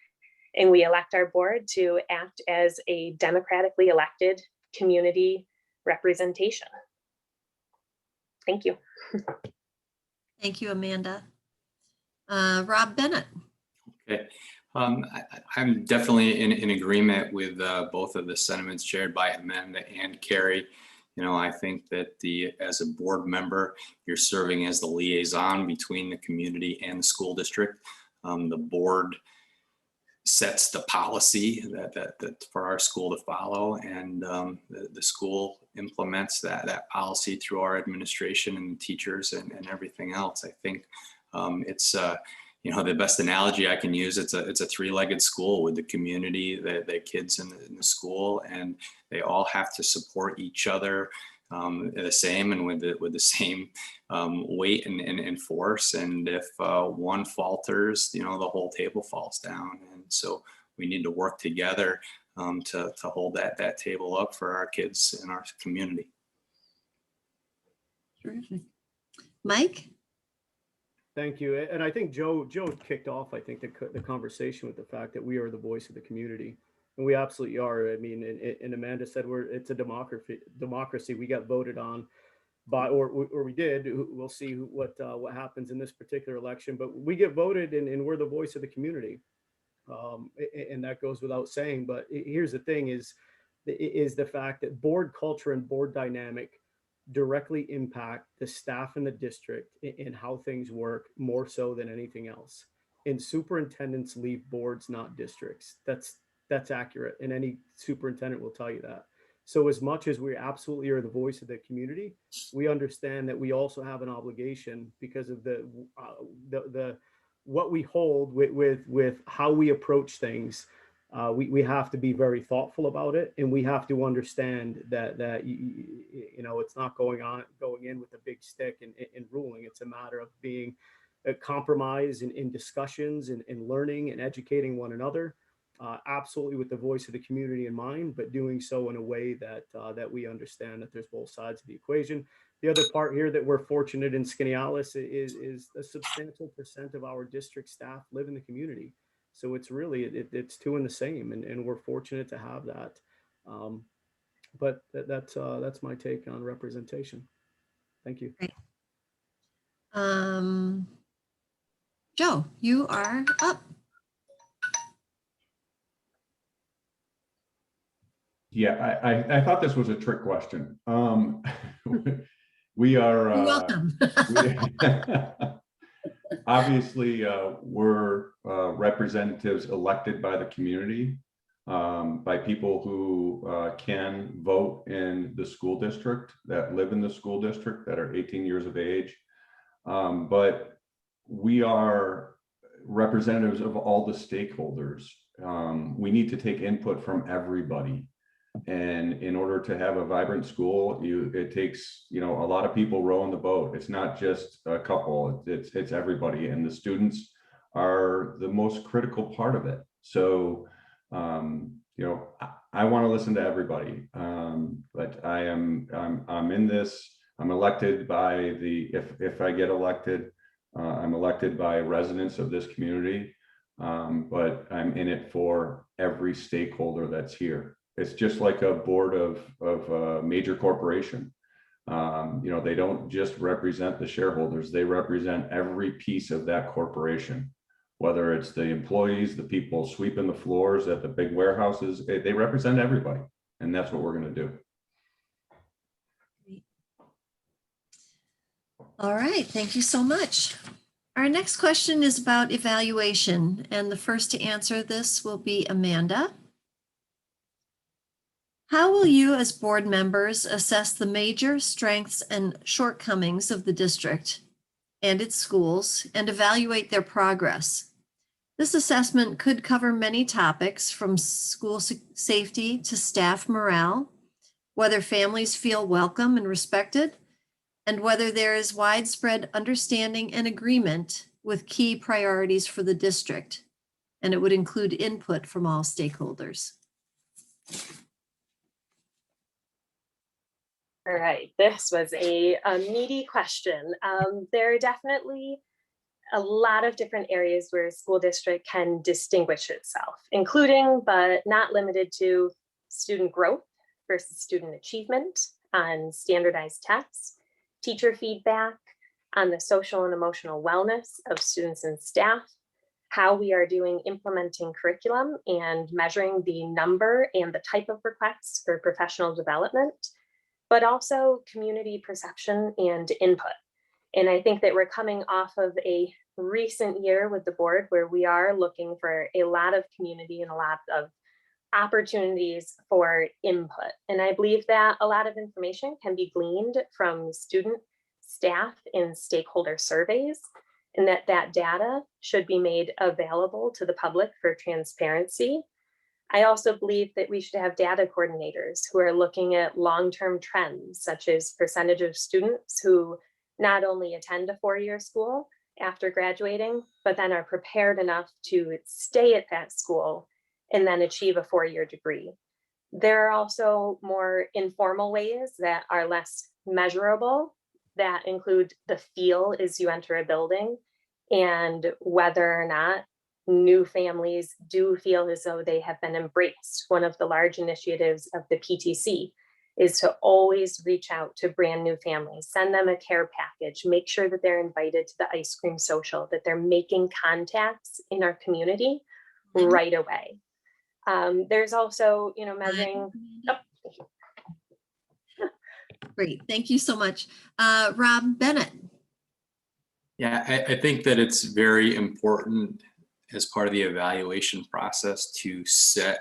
And we elect our board to act as a democratically elected community representation. Thank you. Thank you, Amanda. Rob Bennett. Okay. I'm definitely in agreement with both of the sentiments shared by Amanda and Kerry. I think that as a board member, you're serving as the liaison between the community and the school district. The board sets the policy that for our school to follow, and the school implements that policy through our administration and teachers and everything else. I think it's the best analogy I can use. It's a three-legged school with the community, the kids in the school, and they all have to support each other the same and with the same weight and force. And if one falters, the whole table falls down. And so we need to work together to hold that table up for our kids in our community. Terrific. Mike? Thank you. And I think Joe kicked off, I think, the conversation with the fact that we are the voice of the community. And we absolutely are. I mean, and Amanda said it's a democracy. We got voted on by, or we did. We'll see what happens in this particular election, but we get voted and we're the voice of the community. And that goes without saying. But here's the thing is the fact that board culture and board dynamic directly impact the staff in the district and how things work more so than anything else. And superintendents leave boards, not districts. That's accurate, and any superintendent will tell you that. So as much as we absolutely are the voice of the community, we understand that we also have an obligation because of the what we hold with how we approach things. We have to be very thoughtful about it, and we have to understand that it's not going in with a big stick and ruling. It's a matter of being a compromise in discussions and learning and educating one another. Absolutely with the voice of the community in mind, but doing so in a way that we understand that there's both sides of the equation. The other part here that we're fortunate in Skaneateles is a substantial % of our district staff live in the community. So it's really, it's two in the same, and we're fortunate to have that. But that's my take on representation. Thank you. Great. Joe, you are up. Yeah, I thought this was a trick question. We are You're welcome. Obviously, we're representatives elected by the community, by people who can vote in the school district, that live in the school district, that are 18 years of age. But we are representatives of all the stakeholders. We need to take input from everybody. And in order to have a vibrant school, it takes, a lot of people rowing the boat. It's not just a couple, it's everybody, and the students are the most critical part of it. So, I want to listen to everybody, but I'm in this. I'm elected by if I get elected, I'm elected by residents of this community, but I'm in it for every stakeholder that's here. It's just like a board of a major corporation. They don't just represent the shareholders, they represent every piece of that corporation, whether it's the employees, the people sweeping the floors at the big warehouses, they represent everybody. And that's what we're going to do. All right, thank you so much. Our next question is about evaluation, and the first to answer this will be Amanda. How will you as board members assess the major strengths and shortcomings of the district and its schools and evaluate their progress? This assessment could cover many topics from school safety to staff morale, whether families feel welcome and respected, and whether there is widespread understanding and agreement with key priorities for the district. And it would include input from all stakeholders. All right, this was a meaty question. There are definitely a lot of different areas where a school district can distinguish itself, including but not limited to student growth versus student achievement on standardized tests, teacher feedback on the social and emotional wellness of students and staff, how we are doing implementing curriculum and measuring the number and the type of requests for professional development, but also community perception and input. And I think that we're coming off of a recent year with the board where we are looking for a lot of community and a lot of opportunities for input. And I believe that a lot of information can be gleaned from student, staff, and stakeholder surveys, and that data should be made available to the public for transparency. I also believe that we should have data coordinators who are looking at long-term trends, such as percentage of students who not only attend a four-year school after graduating, but then are prepared enough to stay at that school and then achieve a four-year degree. There are also more informal ways that are less measurable that include the feel as you enter a building and whether or not new families do feel as though they have been embraced. One of the large initiatives of the PTC is to always reach out to brand new families, send them a care package, make sure that they're invited to the ice cream social, that they're making contacts in our community right away. There's also, measuring. Oh. Great, thank you so much. Rob Bennett. Yeah, I think that it's very important as part of the evaluation process to set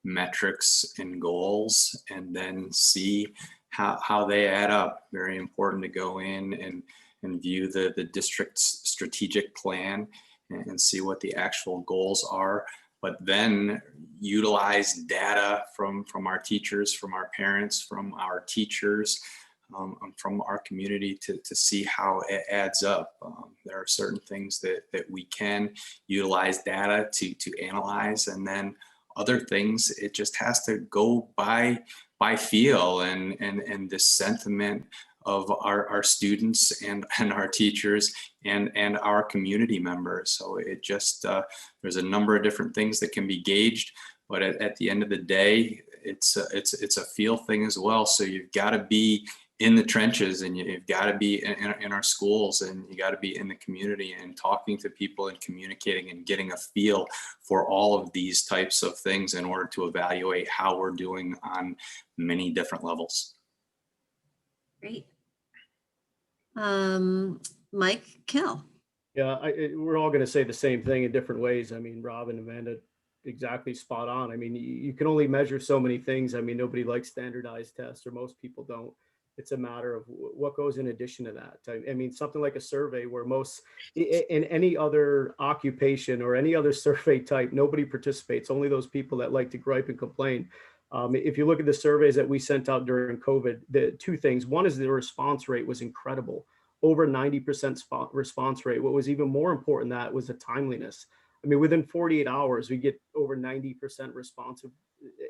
metrics and goals and then see how they add up. Very important to go in and view the district's strategic plan and see what the actual goals are, but then utilize data from our teachers, from our parents, from our teachers, from our community to see how it adds up. There are certain things that we can utilize data to analyze, and then other things it just has to go by feel and the sentiment of our students and our teachers and our community members. So it just there's a number of different things that can be gauged, but at the end of the day, it's a feel thing as well. So you've got to be in the trenches, and you've got to be in our schools, and you got to be in the community and talking to people and communicating and getting a feel for all of these types of things in order to evaluate how we're doing on many different levels. Great. Mike Kell. Yeah, we're all going to say the same thing in different ways. I mean, Rob and Amanda, exactly spot on. I mean, you can only measure so many things. I mean, nobody likes standardized tests, or most people don't. It's a matter of what goes in addition to that. I mean, something like a survey where most in any other occupation or any other survey type, nobody participates, only those people that like to gripe and complain. If you look at the surveys that we sent out during COVID, the two things, one is the response rate was incredible, over 90% response rate. What was even more important than that was the timeliness. I mean, within 48 hours, we get over 90% responsive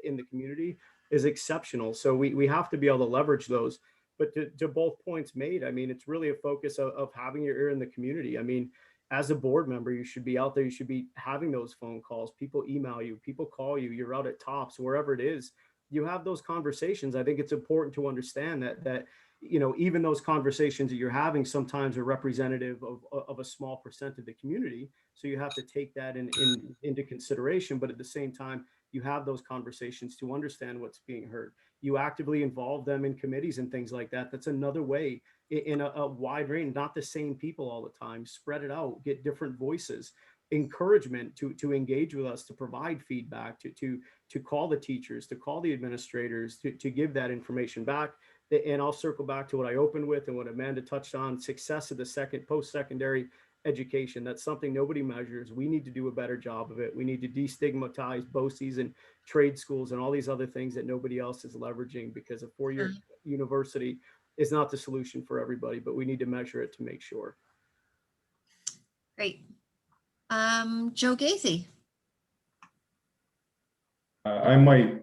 in the community is exceptional. So we have to be able to leverage those. But to both points made, I mean, it's really a focus of having your ear in the community. I mean, as a board member, you should be out there. You should be having those phone calls. People email you, people call you, you're out at Tops, wherever it is. You have those conversations. I think it's important to understand that even those conversations that you're having sometimes are representative of a small percent of the community. So you have to take that into consideration. But at the same time, you have those conversations to understand what's being heard. You actively involve them in committees and things like that. That's another way in a wide range, not the same people all the time. Spread it out, get different voices, encouragement to engage with us, to provide feedback, to call the teachers, to call the administrators, to give that information back. And I'll circle back to what I opened with and what Amanda touched on, success of the post-secondary education. That's something nobody measures. We need to do a better job of it. We need to destigmatize BOCES and trade schools and all these other things that nobody else is leveraging, because a four-year university is not the solution for everybody, but we need to measure it to make sure. Great. Joe Goethe. I might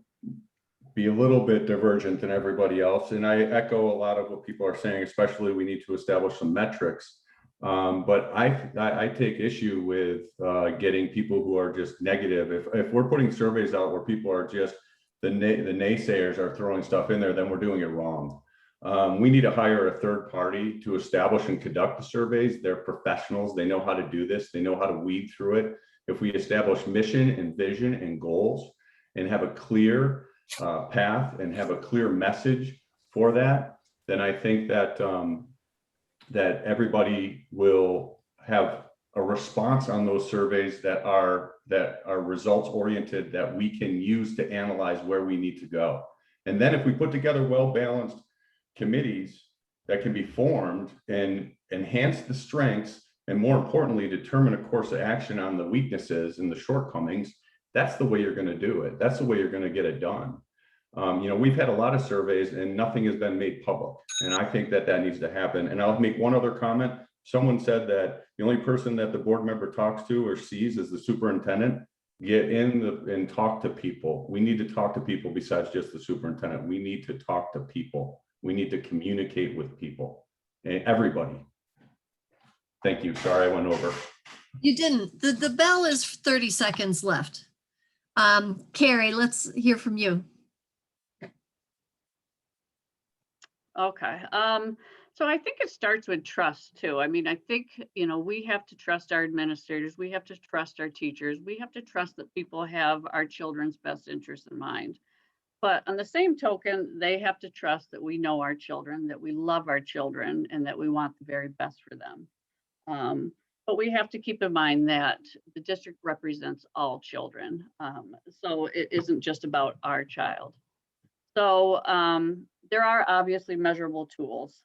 be a little bit divergent than everybody else, and I echo a lot of what people are saying, especially we need to establish some metrics. But I take issue with getting people who are just negative. If we're putting surveys out where people are just, the naysayers are throwing stuff in there, then we're doing it wrong. We need to hire a third party to establish and conduct the surveys. They're professionals. They know how to do this. They know how to weed through it. If we establish mission and vision and goals and have a clear path and have a clear message for that, then I think that that everybody will have a response on those surveys that are results oriented, that we can use to analyze where we need to go. And then if we put together well-balanced committees that can be formed and enhance the strengths, and more importantly, determine a course of action on the weaknesses and the shortcomings, that's the way you're going to do it. That's the way you're going to get it done. You know, we've had a lot of surveys and nothing has been made public. And I think that needs to happen. And I'll make one other comment. Someone said that the only person that the board member talks to or sees is the superintendent. Get in and talk to people. We need to talk to people besides just the superintendent. We need to talk to people. We need to communicate with people and everybody. Thank you. Sorry, I went over. You didn't. The bell is 30 seconds left. Kerry, let's hear from you. Okay. So I think it starts with trust too. I mean, I think, you know, we have to trust our administrators. We have to trust our teachers. We have to trust that people have our children's best interests in mind. But on the same token, they have to trust that we know our children, that we love our children, and that we want the very best for them. But we have to keep in mind that the district represents all children. So it isn't just about our child. So there are obviously measurable tools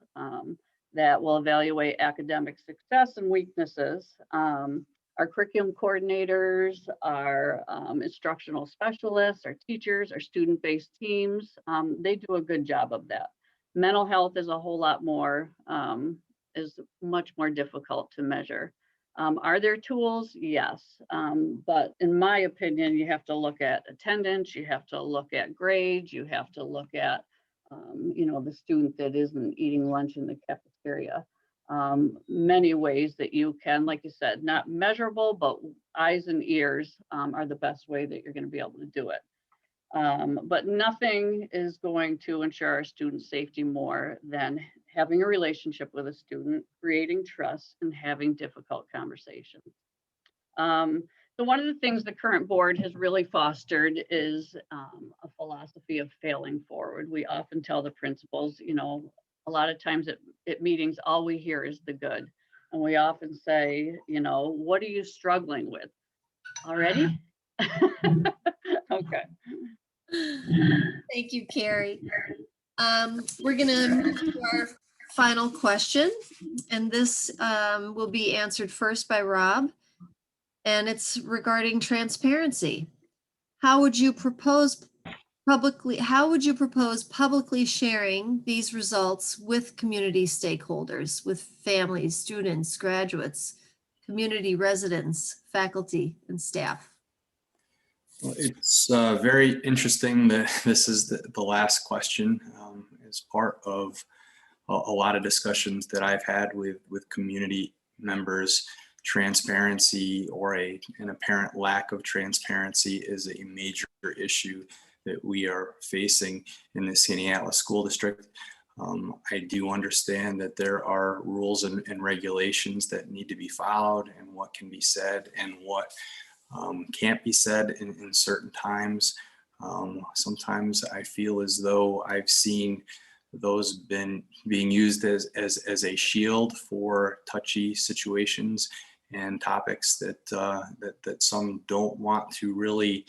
that will evaluate academic success and weaknesses. Our curriculum coordinators, our instructional specialists, our teachers, our student-based teams, they do a good job of that. Mental health is a whole lot more, is much more difficult to measure. Are there tools? Yes. But in my opinion, you have to look at attendance, you have to look at grades, you have to look at, you know, the student that isn't eating lunch in the cafeteria. Many ways that you can, like you said, not measurable, but eyes and ears are the best way that you're going to be able to do it. But nothing is going to ensure our student safety more than having a relationship with a student, creating trust, and having difficult conversations. So one of the things the current board has really fostered is a philosophy of failing forward. We often tell the principals, you know, a lot of times at meetings, all we hear is the good. And we often say, you know, what are you struggling with already? Okay. Thank you, Kerry. We're going to move to our final question, and this will be answered first by Rob, and it's regarding transparency. How would you propose publicly sharing these results with community stakeholders, with families, students, graduates, community residents, faculty, and staff? Well, it's very interesting that this is the last question as part of a lot of discussions that I've had with community members. Transparency or an apparent lack of transparency is a major issue that we are facing in the Skaneateles School District. I do understand that there are rules and regulations that need to be followed, and what can be said and what can't be said in certain times. Sometimes I feel as though I've seen those being used as a shield for touchy situations and topics that some don't want to really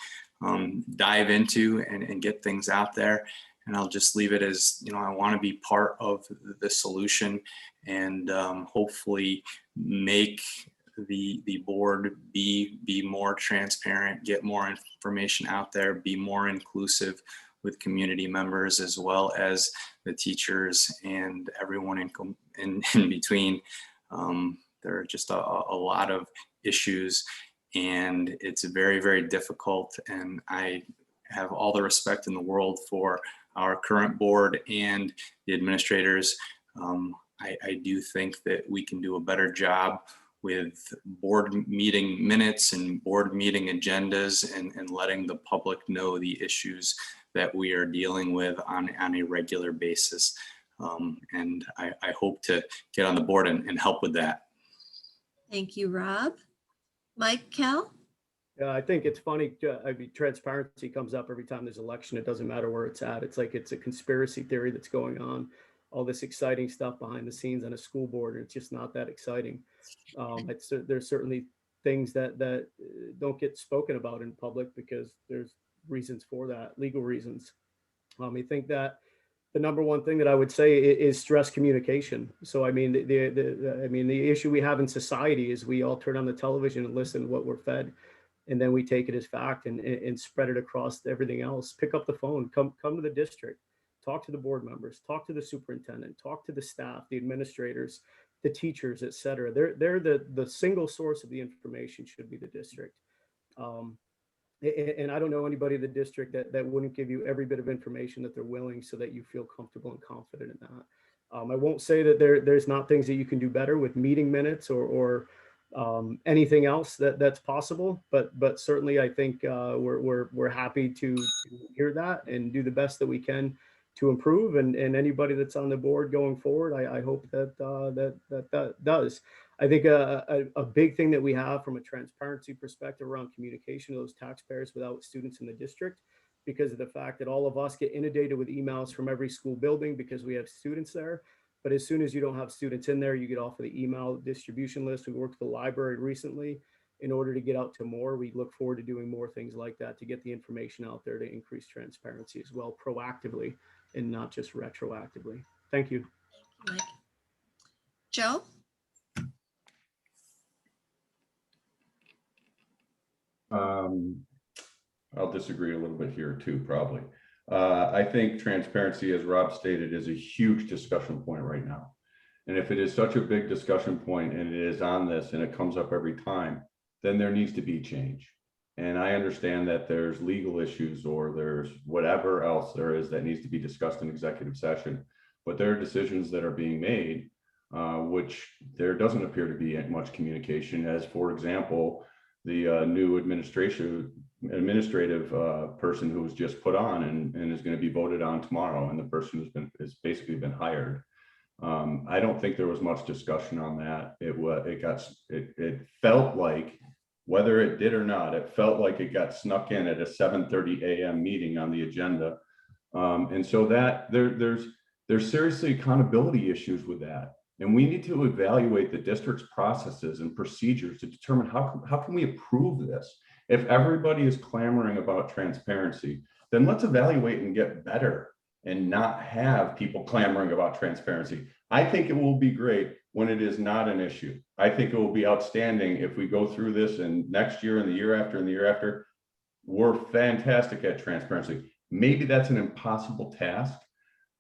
dive into and get things out there. And I'll just leave it as, you know, I want to be part of the solution and hopefully make the board be more transparent, get more information out there, be more inclusive with community members as well as the teachers and everyone in between. There are just a lot of issues, and it's very, very difficult. And I have all the respect in the world for our current board and the administrators. I do think that we can do a better job with board meeting minutes and board meeting agendas and letting the public know the issues that we are dealing with on a regular basis. And I hope to get on the board and help with that. Thank you, Rob. Mike, Kell? Yeah, I think it's funny. I mean, transparency comes up every time there's election. It doesn't matter where it's at. It's like it's a conspiracy theory that's going on. all this exciting stuff behind the scenes on a school board. It's just not that exciting. There's certainly things that don't get spoken about in public because there's reasons for that, legal reasons. I think that the number one thing that I would say is stress communication. So I mean, the issue we have in society is we all turn on the television and listen to what we're fed, and then we take it as fact and spread it across everything else. Pick up the phone, come to the district, talk to the board members, talk to the superintendent, talk to the staff, the administrators, the teachers, et cetera. They're the single source of the information should be the district. And I don't know anybody in the district that wouldn't give you every bit of information that they're willing so that you feel comfortable and confident in that. I won't say that there's not things that you can do better with meeting minutes or anything else that's possible, but certainly I think we're happy to hear that and do the best that we can to improve. And anybody that's on the board going forward, I hope that does. I think a big thing that we have from a transparency perspective around communication of those taxpayers without students in the district, because of the fact that all of us get inundated with emails from every school building because we have students there. But as soon as you don't have students in there, you get off of the email distribution list. We worked with the library recently in order to get out to more. We look forward to doing more things like that to get the information out there to increase transparency as well, proactively and not just retroactively. Thank you. Mike. Joe? I'll disagree a little bit here too, probably. I think transparency, as Rob stated, is a huge discussion point right now. And if it is such a big discussion point and it is on this and it comes up every time, then there needs to be change. And I understand that there's legal issues or there's whatever else there is that needs to be discussed in executive session, but there are decisions that are being made, which there doesn't appear to be much communication, as for example, the new administrative person who was just put on and is going to be voted on tomorrow, and the person has basically been hired. I don't think there was much discussion on that. It felt like, whether it did or not, it felt like it got snuck in at a 7:30 a.m. meeting on the agenda, and so that there's seriously accountability issues with that. And we need to evaluate the district's processes and procedures to determine how can we improve this. If everybody is clamoring about transparency, then let's evaluate and get better and not have people clamoring about transparency. I think it will be great when it is not an issue. I think it will be outstanding if we go through this and next year and the year after and the year after, we're fantastic at transparency. Maybe that's an impossible task,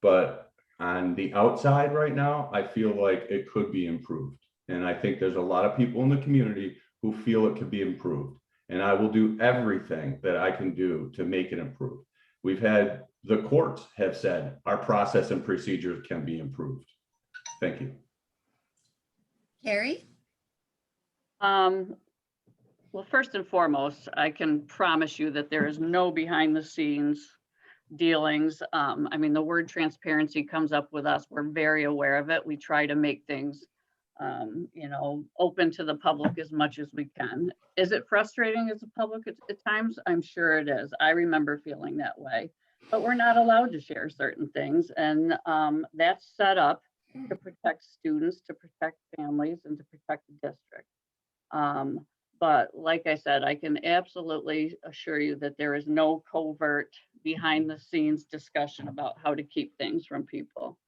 but on the outside right now, I feel like it could be improved. And I think there's a lot of people in the community who feel it could be improved. And I will do everything that I can do to make it improve. We've had, the courts have said our process and procedures can be improved. Thank you. Kerry? Well, first and foremost, I can promise you that there is no behind the scenes dealings. I mean, the word transparency comes up with us. We're very aware of it. We try to make things, open to the public as much as we can. Is it frustrating as a public at times? I'm sure it is. I remember feeling that way, but we're not allowed to share certain things. And that's set up to protect students, to protect families, and to protect the district. But like I said, I can absolutely assure you that there is no covert behind the scenes discussion about how to keep things from people.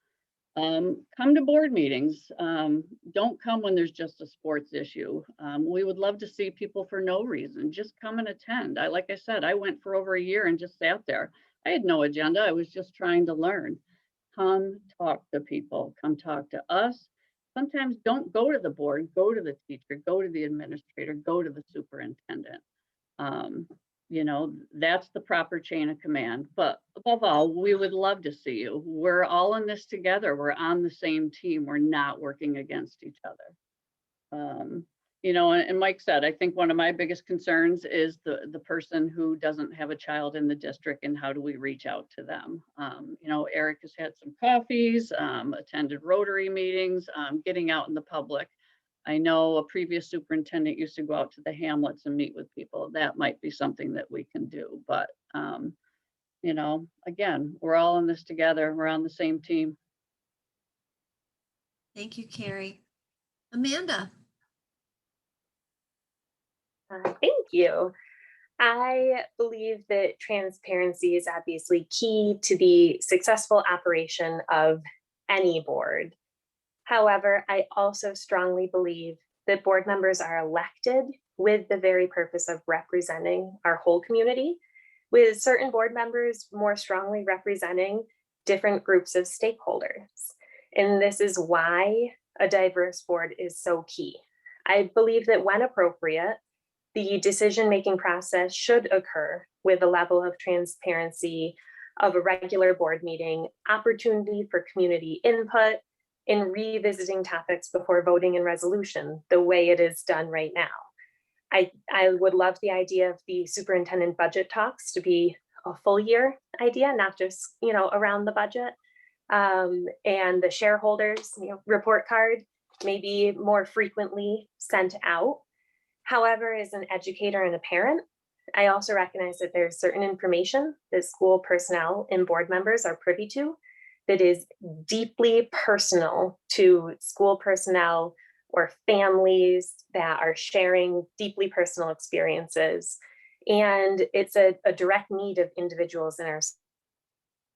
Come to board meetings. Don't come when there's just a sports issue. We would love to see people for no reason. Just come and attend. Like I said, I went for over a year and just sat there. I had no agenda. I was just trying to learn. Come talk to people. Come talk to us. Sometimes don't go to the board, go to the teacher, go to the administrator, go to the superintendent. That's the proper chain of command. But above all, we would love to see you. We're all in this together. We're on the same team. We're not working against each other. And Mike said, I think one of my biggest concerns is the person who doesn't have a child in the district, and how do we reach out to them? Eric has had some coffees, attended Rotary meetings, getting out in the public. I know a previous superintendent used to go out to the hamlets and meet with people. That might be something that we can do. But, again, we're all in this together. We're on the same team. Thank you, Kerry. Amanda. Thank you. I believe that transparency is obviously key to the successful operation of any board. However, I also strongly believe that board members are elected with the very purpose of representing our whole community, with certain board members more strongly representing different groups of stakeholders. And this is why a diverse board is so key. I believe that when appropriate, the decision-making process should occur with a level of transparency of a regular board meeting, opportunity for community input, in revisiting topics before voting in resolution, the way it is done right now. I would love the idea of the superintendent budget talks to be a full year idea, not just, around the budget. And the shareholders, report card maybe more frequently sent out. However, as an educator and a parent, I also recognize that there's certain information that school personnel and board members are privy to that is deeply personal to school personnel or families that are sharing deeply personal experiences. And it's a direct need of individuals in our.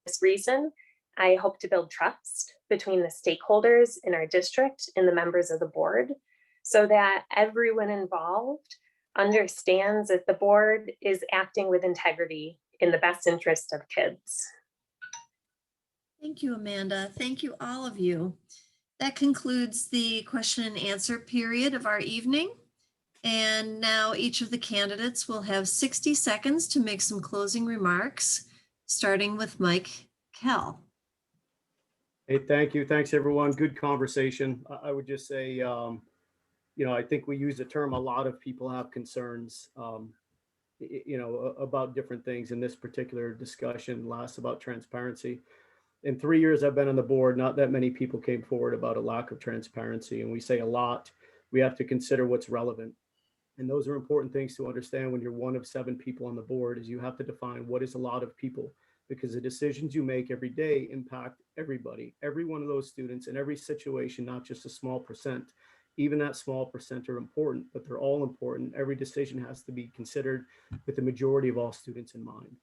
This reason, I hope to build trust between the stakeholders in our district and the members of the board, so that everyone involved understands that the board is acting with integrity in the best interest of kids. Thank you, Amanda. Thank you, all of you. That concludes the question and answer period of our evening. And now each of the candidates will have 60 seconds to make some closing remarks, starting with Mike Kell. Hey, thank you. Thanks, everyone. Good conversation. I would just say, I think we use the term, a lot of people have concerns, about different things. In this particular discussion, last about transparency. In 3 years I've been on the board, not that many people came forward about a lack of transparency. And we say a lot, we have to consider what's relevant. And those are important things to understand when you're one of 7 people on the board, is you have to define what is a lot of people, because the decisions you make every day impact everybody, every one of those students in every situation, not just a small percent. Even that small percent are important, but they're all important. Every decision has to be considered with the majority of all students in mind.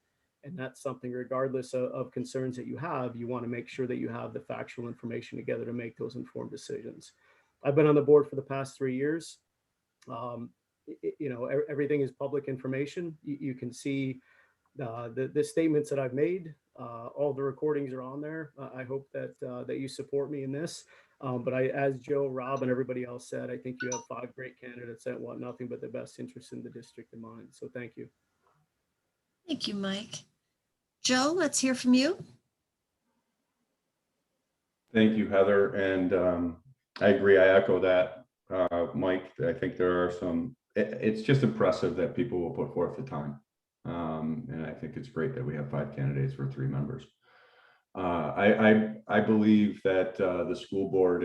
And that's something, regardless of concerns that you have, you want to make sure that you have the factual information together to make those informed decisions. I've been on the board for the past 3 years. Everything is public information. You can see the statements that I've made. All the recordings are on there. I hope that you support me in this. But as Joe, Rob, and everybody else said, I think you have 5 great candidates that want nothing but the best interest in the district in mind. So thank you. Thank you, Mike. Joe, let's hear from you. Thank you, Heather. And I agree. I echo that, Mike. I think there are it's just impressive that people will put forth the time. And I think it's great that we have 5 candidates for 3 members. I believe that the school board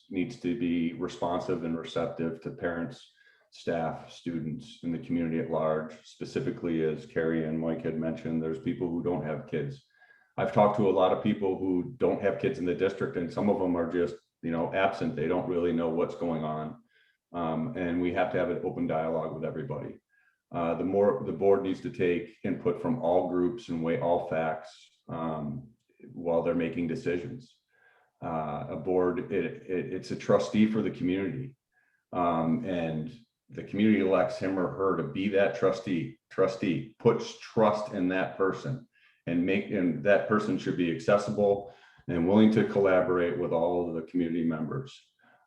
needs to be responsive and receptive to parents, staff, students, and the community at large. Specifically, as Kerry and Mike had mentioned, there's people who don't have kids. I've talked to a lot of people who don't have kids in the district, and some of them are just, absent. They don't really know what's going on. And we have to have an open dialogue with everybody. The board needs to take input from all groups and weigh all facts while they're making decisions. A board, it's a trustee for the community. And the community elects him or her to be that trustee, puts trust in that person, and that person should be accessible and willing to collaborate with all of the community members.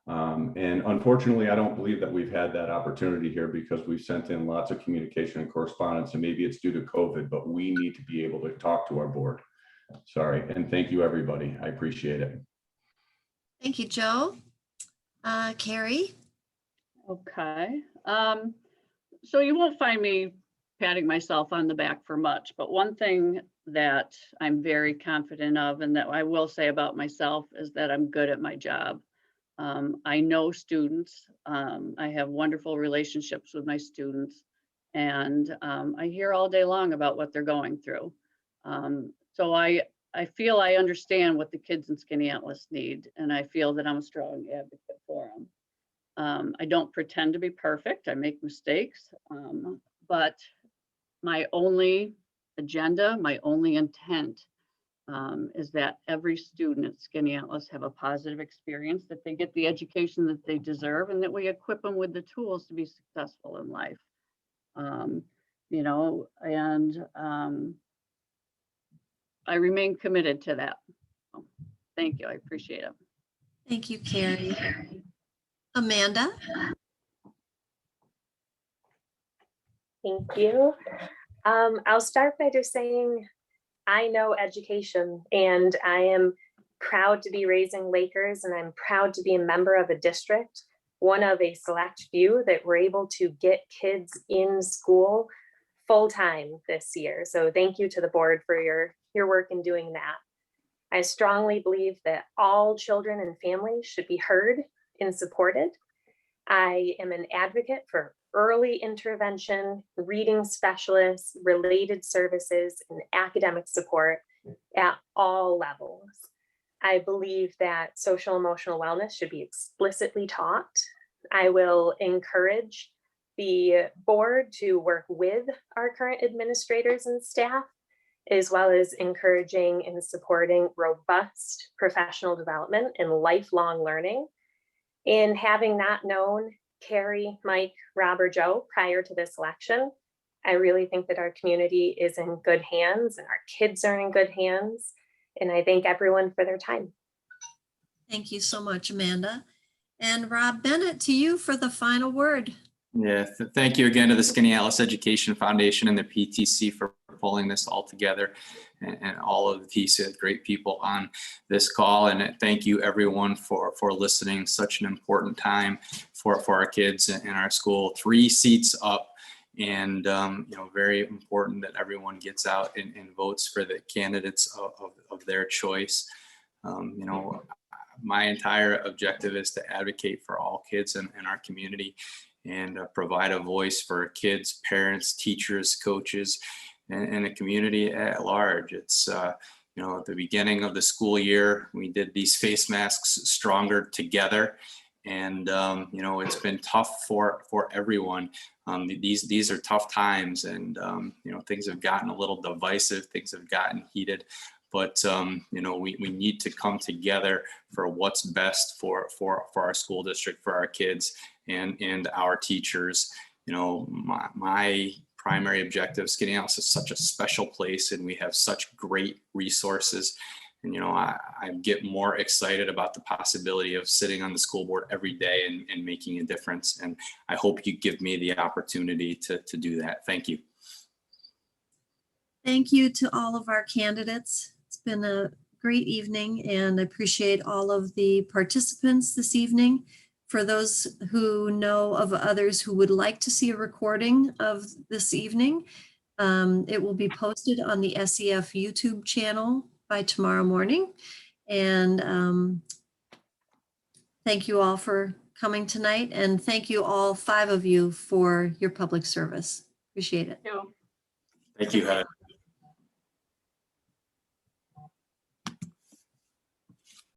And unfortunately, I don't believe that we've had that opportunity here, because we've sent in lots of communication and correspondence, and maybe it's due to COVID, but we need to be able to talk to our board. Sorry. And thank you, everybody. I appreciate it. Thank you, Joe. Kerry. Okay. So you won't find me patting myself on the back for much, but one thing that I'm very confident of, and that I will say about myself, is that I'm good at my job. I know students. I have wonderful relationships with my students, and I hear all day long about what they're going through. So I I feel I understand what the kids in Skaneateles need, and I feel that I'm a strong advocate for them. I don't pretend to be perfect. I make mistakes, but my only agenda, my only intent is that every student at Skaneateles have a positive experience, that they get the education that they deserve, and that we equip them with the tools to be successful in life. You know, and I remain committed to that. So, thank you. I appreciate it. Thank you, Kerry. Amanda? Thank you. I'll start by just saying I know education, and I am proud to be raising Lakers, and I'm proud to be a member of a district, one of a select few that were able to get kids in school full time this year. So thank you to the board for your work in doing that. I strongly believe that all children and families should be heard and supported. I am an advocate for early intervention, reading specialists, related services, and academic support at all levels. I believe that social emotional wellness should be explicitly taught. I will encourage the board to work with our current administrators and staff, as well as encouraging and supporting robust professional development and lifelong learning. In having not known Kerry, Mike, Rob, or Joe prior to this election, I really think that our community is in good hands and our kids are in good hands. And I thank everyone for their time. Thank you so much, Amanda. And Rob Bennett, to you for the final word. Yeah, thank you again to the Skaneateles Education Foundation and the PTC for pulling this all together, and all of these great people on this call. And thank you everyone for listening. Such an important time for our kids in our school. 3 seats up, and you know, very important that everyone gets out and votes for the candidates of their choice. You know, my entire objective is to advocate for all kids in our community, and provide a voice for kids, parents, teachers, coaches, and the community at large. It's, you know, at the beginning of the school year, we did these face masks stronger together. And, you know, it's been tough for everyone. These are tough times, and, you know, things have gotten a little divisive, things have gotten heated. But, you know, we need to come together for what's best for our school district, for our kids, and our teachers. You know, my primary objective, Skaneateles is such a special place, and we have such great resources. And, you know, I get more excited about the possibility of sitting on the school board every day and making a difference. And I hope you give me the opportunity to do that. Thank you. Thank you to all of our candidates. It's been a great evening, and I appreciate all of the participants this evening. For those who know of others who would like to see a recording of this evening, it will be posted on the SEF YouTube channel by tomorrow morning. And thank you all for coming tonight, and thank you all 5 of you for your public service. Appreciate it. Thank you, Heather.